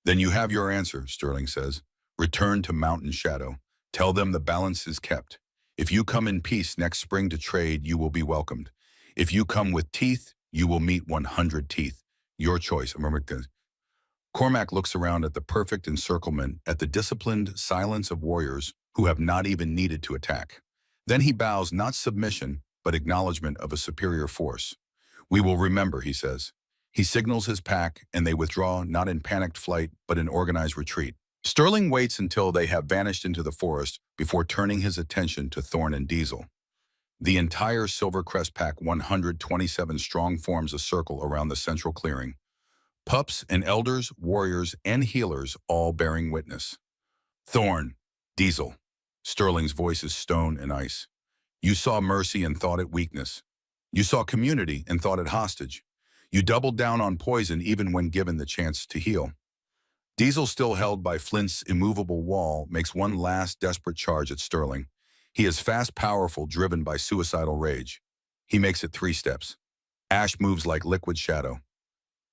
"Then you have your answer," Sterling says. "Return to Mountain Shadow. Tell them the balance is kept. If you come in peace next spring to trade, you will be welcomed. If you come with teeth, you will meet 100 teeth. Your choice." Cormac looks around at the perfect encirclement, at the disciplined silence of warriors who have not even needed to attack. Then he bows, not submission, but acknowledgement of a superior force. "We will remember," he says. He signals his pack, and they withdraw, not in panicked flight, but in organized retreat. Sterling waits until they have vanished into the forest before turning his attention to Thorn and Diesel. The entire Silvercrest Pack, 127 strong, forms a circle around the central clearing. Pups and elders, warriors, and healers all bearing witness. "Thorn, Diesel." Sterling's voice is stone and ice. "You saw mercy and thought it weakness. You saw community and thought it hostage. You doubled down on poison even when given the chance to heal." Diesel, still held by Flint's immovable wall, makes one last desperate charge at Sterling. He is fast, powerful, driven by suicidal rage. He makes it 3 steps. Ash moves like liquid shadow.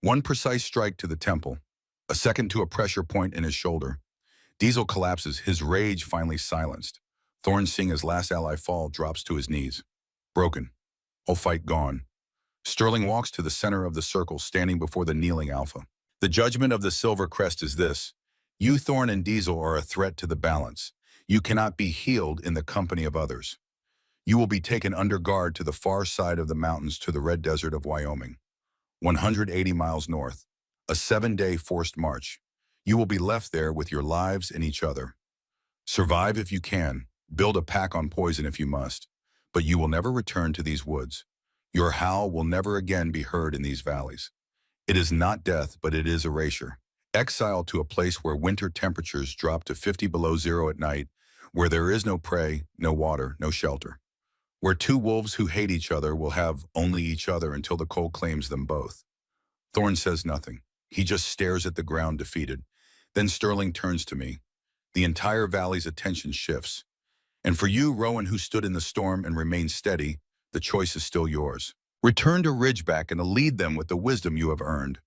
One precise strike to the temple, a second to a pressure point in his shoulder. Diesel collapses, his rage finally silenced. Thorn, seeing his last ally fall, drops to his knees. Broken. All fight gone. Sterling walks to the center of the circle, standing before the kneeling Alpha. "The judgment of the Silver Crest is this. You, Thorn and Diesel, are a threat to the balance. You cannot be healed in the company of others. You will be taken under guard to the far side of the mountains, to the Red Desert of Wyoming. 180 miles north. A 7-day forced march. You will be left there with your lives and each other. Survive if you can. Build a pack on poison if you must. But you will never return to these woods. Your howl will never again be heard in these valleys. It is not death, but it is erasure. Exile to a place where winter temperatures drop to 50 below zero at night, where there is no prey, no water, no shelter. Where two wolves who hate each other will have only each other until the cold claims them both." Thorn says nothing. He just stares at the ground, defeated. Then Sterling turns to me. The entire valley's attention shifts. "And for you, Rowan, who stood in the storm and remained steady, the choice is still yours. Return to Ridgeback and lead them with the wisdom you have earned,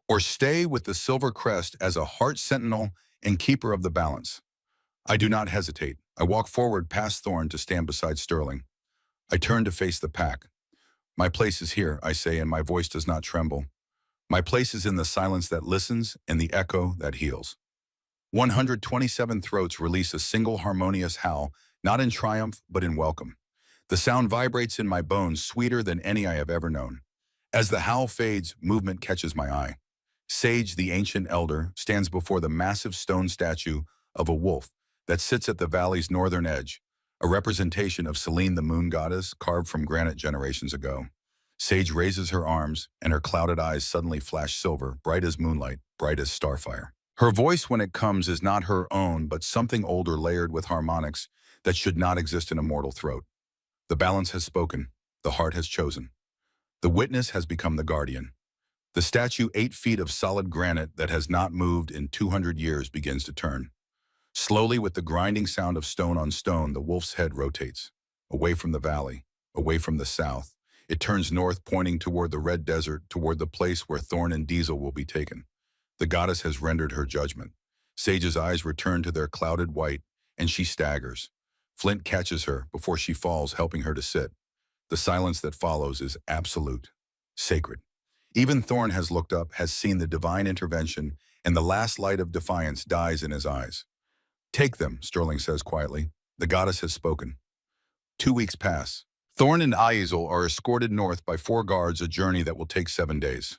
or stay with the Silver Crest as a heart sentinel and keeper of the balance." I do not hesitate. I walk forward past Thorn to stand beside Sterling. I turn to face the pack. My place is here, I say, and my voice does not tremble. My place is in the silence that listens and the echo that heals. 127 throats release a single harmonious howl, not in triumph, but in welcome. The sound vibrates in my bones, sweeter than any I have ever known. As the howl fades, movement catches my eye. Sage, the ancient elder, stands before the massive stone statue of a wolf that sits at the valley's northern edge, a representation of Selene, the moon goddess, carved from granite generations ago. Sage raises her arms, and her clouded eyes suddenly flash silver, bright as moonlight, bright as starfire. Her voice, when it comes, is not her own, but something older layered with harmonics that should not exist in a mortal throat. The balance has spoken. The heart has chosen. The witness has become the guardian. The statue, 8 feet of solid granite that has not moved in 200 years, begins to turn. Slowly, with the grinding sound of stone on stone, the wolf's head rotates. Away from the valley, away from the south. It turns north, pointing toward the red desert, toward the place where Thorn and Diesel will be taken. The goddess has rendered her judgment. Sage's eyes return to their clouded white, and she staggers. Flint catches her before she falls, helping her to sit. The silence that follows is absolute, sacred. Even Thorn has looked up, has seen the divine intervention, and the last light of defiance dies in his eyes. "Take them," Sterling says quietly. "The goddess has spoken." 2 weeks pass. Thorn and Aizel are escorted north by 4 guards, a journey that will take 7 days.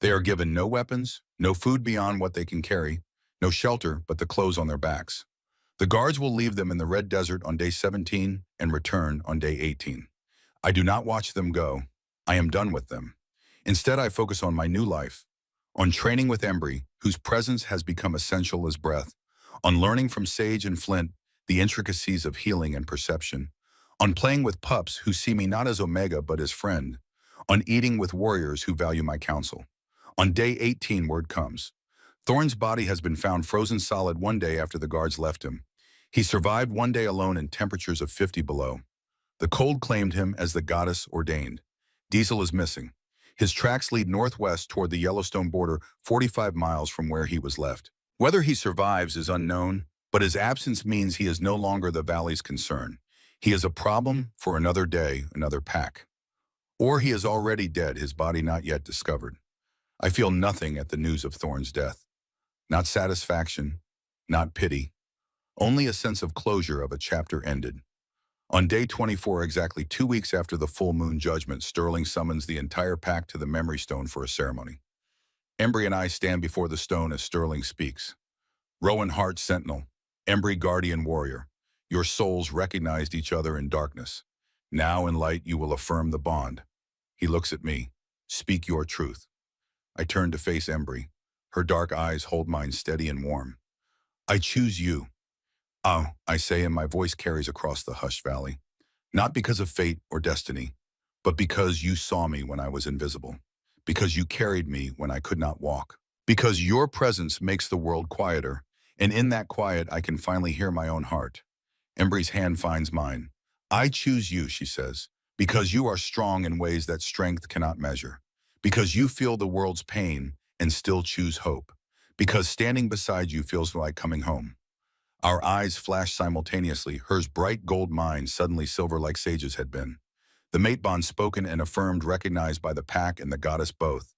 They are given no weapons, no food beyond what they can carry, no shelter but the clothes on their backs. The guards will leave them in the red desert on day 17 and return on day 18. I do not watch them go. I am done with them. Instead, I focus on my new life, on training with Embry, whose presence has become essential as breath, on learning from Sage and Flint the intricacies of healing and perception, on playing with pups who see me not as Omega but as friend, on eating with warriors who value my counsel. On day 18, word comes. Thorn's body has been found frozen solid 1 day after the guards left him. He survived 1 day alone in temperatures of 50 below. The cold claimed him as the goddess ordained. Diesel is missing. His tracks lead northwest toward the Yellowstone border, 45 miles from where he was left. Whether he survives is unknown, but his absence means he is no longer the valley's concern. He is a problem for another day, another pack. Or he is already dead, his body not yet discovered. I feel nothing at the news of Thorn's death. Not satisfaction, not pity, only a sense of closure of a chapter ended. On day 24, exactly 2 weeks after the full moon judgment, Sterling summons the entire pack to the memory stone for a ceremony. Embry and I stand before the stone as Sterling speaks. Rowan Hart Sentinel, Embry Guardian Warrior, your souls recognized each other in darkness. Now in light you will affirm the bond. He looks at me. Speak your truth. I turn to face Embry. Her dark eyes hold mine steady and warm. I choose you. Oh, I say, and my voice carries across the hushed valley. Not because of fate or destiny, but because you saw me when I was invisible. Because you carried me when I could not walk. Because your presence makes the world quieter, and in that quiet I can finally hear my own heart. Embry's hand finds mine. I choose you, she says, because you are strong in ways that strength cannot measure. Because you feel the world's pain and still choose hope. Because standing beside you feels like coming home. Our eyes flash simultaneously, hers bright gold, mine suddenly silver like Sage's had been. The mate bond spoken and affirmed, recognized by the pack and the goddess both.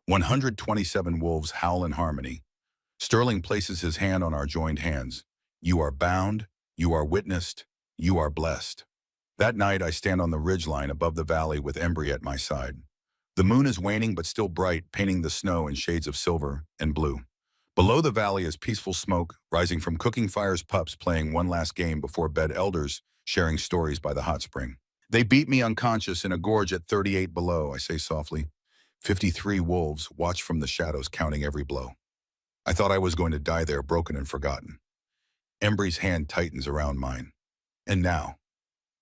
127 wolves howl in harmony. Sterling places his hand on our joined hands. You are bound, you are witnessed, you are blessed. That night I stand on the ridgeline above the valley with Embry at my side. The moon is waning but still bright, painting the snow in shades of silver and blue. Below the valley is peaceful smoke, rising from cooking fires, pups playing one last game before bed, elders sharing stories by the hot spring. They beat me unconscious in a gorge at 38 below, I say softly. 53 wolves watch from the shadows, counting every blow. I thought I was going to die there, broken and forgotten. Embry's hand tightens around mine. And now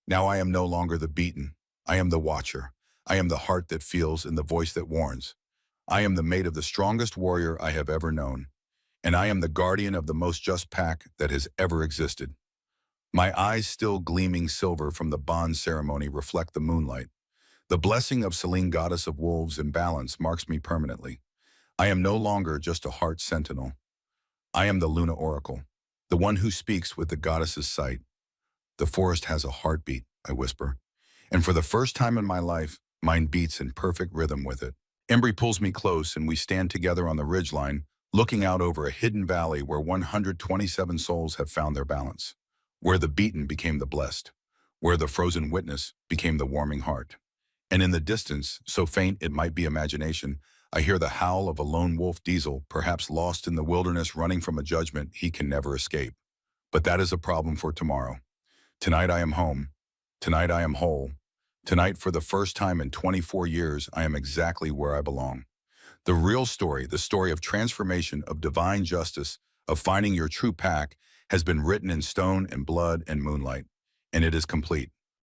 I am no longer the beaten. I am the watcher. I am the heart that feels and the voice that warns. I am the mate of the strongest warrior I have ever known. And I am the guardian of the most just pack that has ever existed. My eyes, still gleaming silver from the bond ceremony, reflect the moonlight. The blessing of Selene, goddess of wolves in balance, marks me permanently. I am no longer just a heart sentinel. I am the Luna Oracle, the one who speaks with the goddess's sight. The forest has a heartbeat, I whisper. And for the first time in my life, Mine beats in perfect rhythm with it. Embry pulls me close and we stand together on the ridgeline, looking out over a hidden valley where 127 souls have found their balance, where the beaten became the blessed, where the frozen witness became the warming heart. And in the distance, so faint it might be imagination, I hear the howl of a lone wolf diesel, perhaps lost in the wilderness running from a judgment he can never escape. But that is a problem for tomorrow. Tonight I am home. Tonight I am whole. Tonight, for the first time in 24 years, I am exactly where I belong. The real story, the story of transformation, of divine justice, of finding your true pack, has been written in stone and blood and moonlight. And it is complete.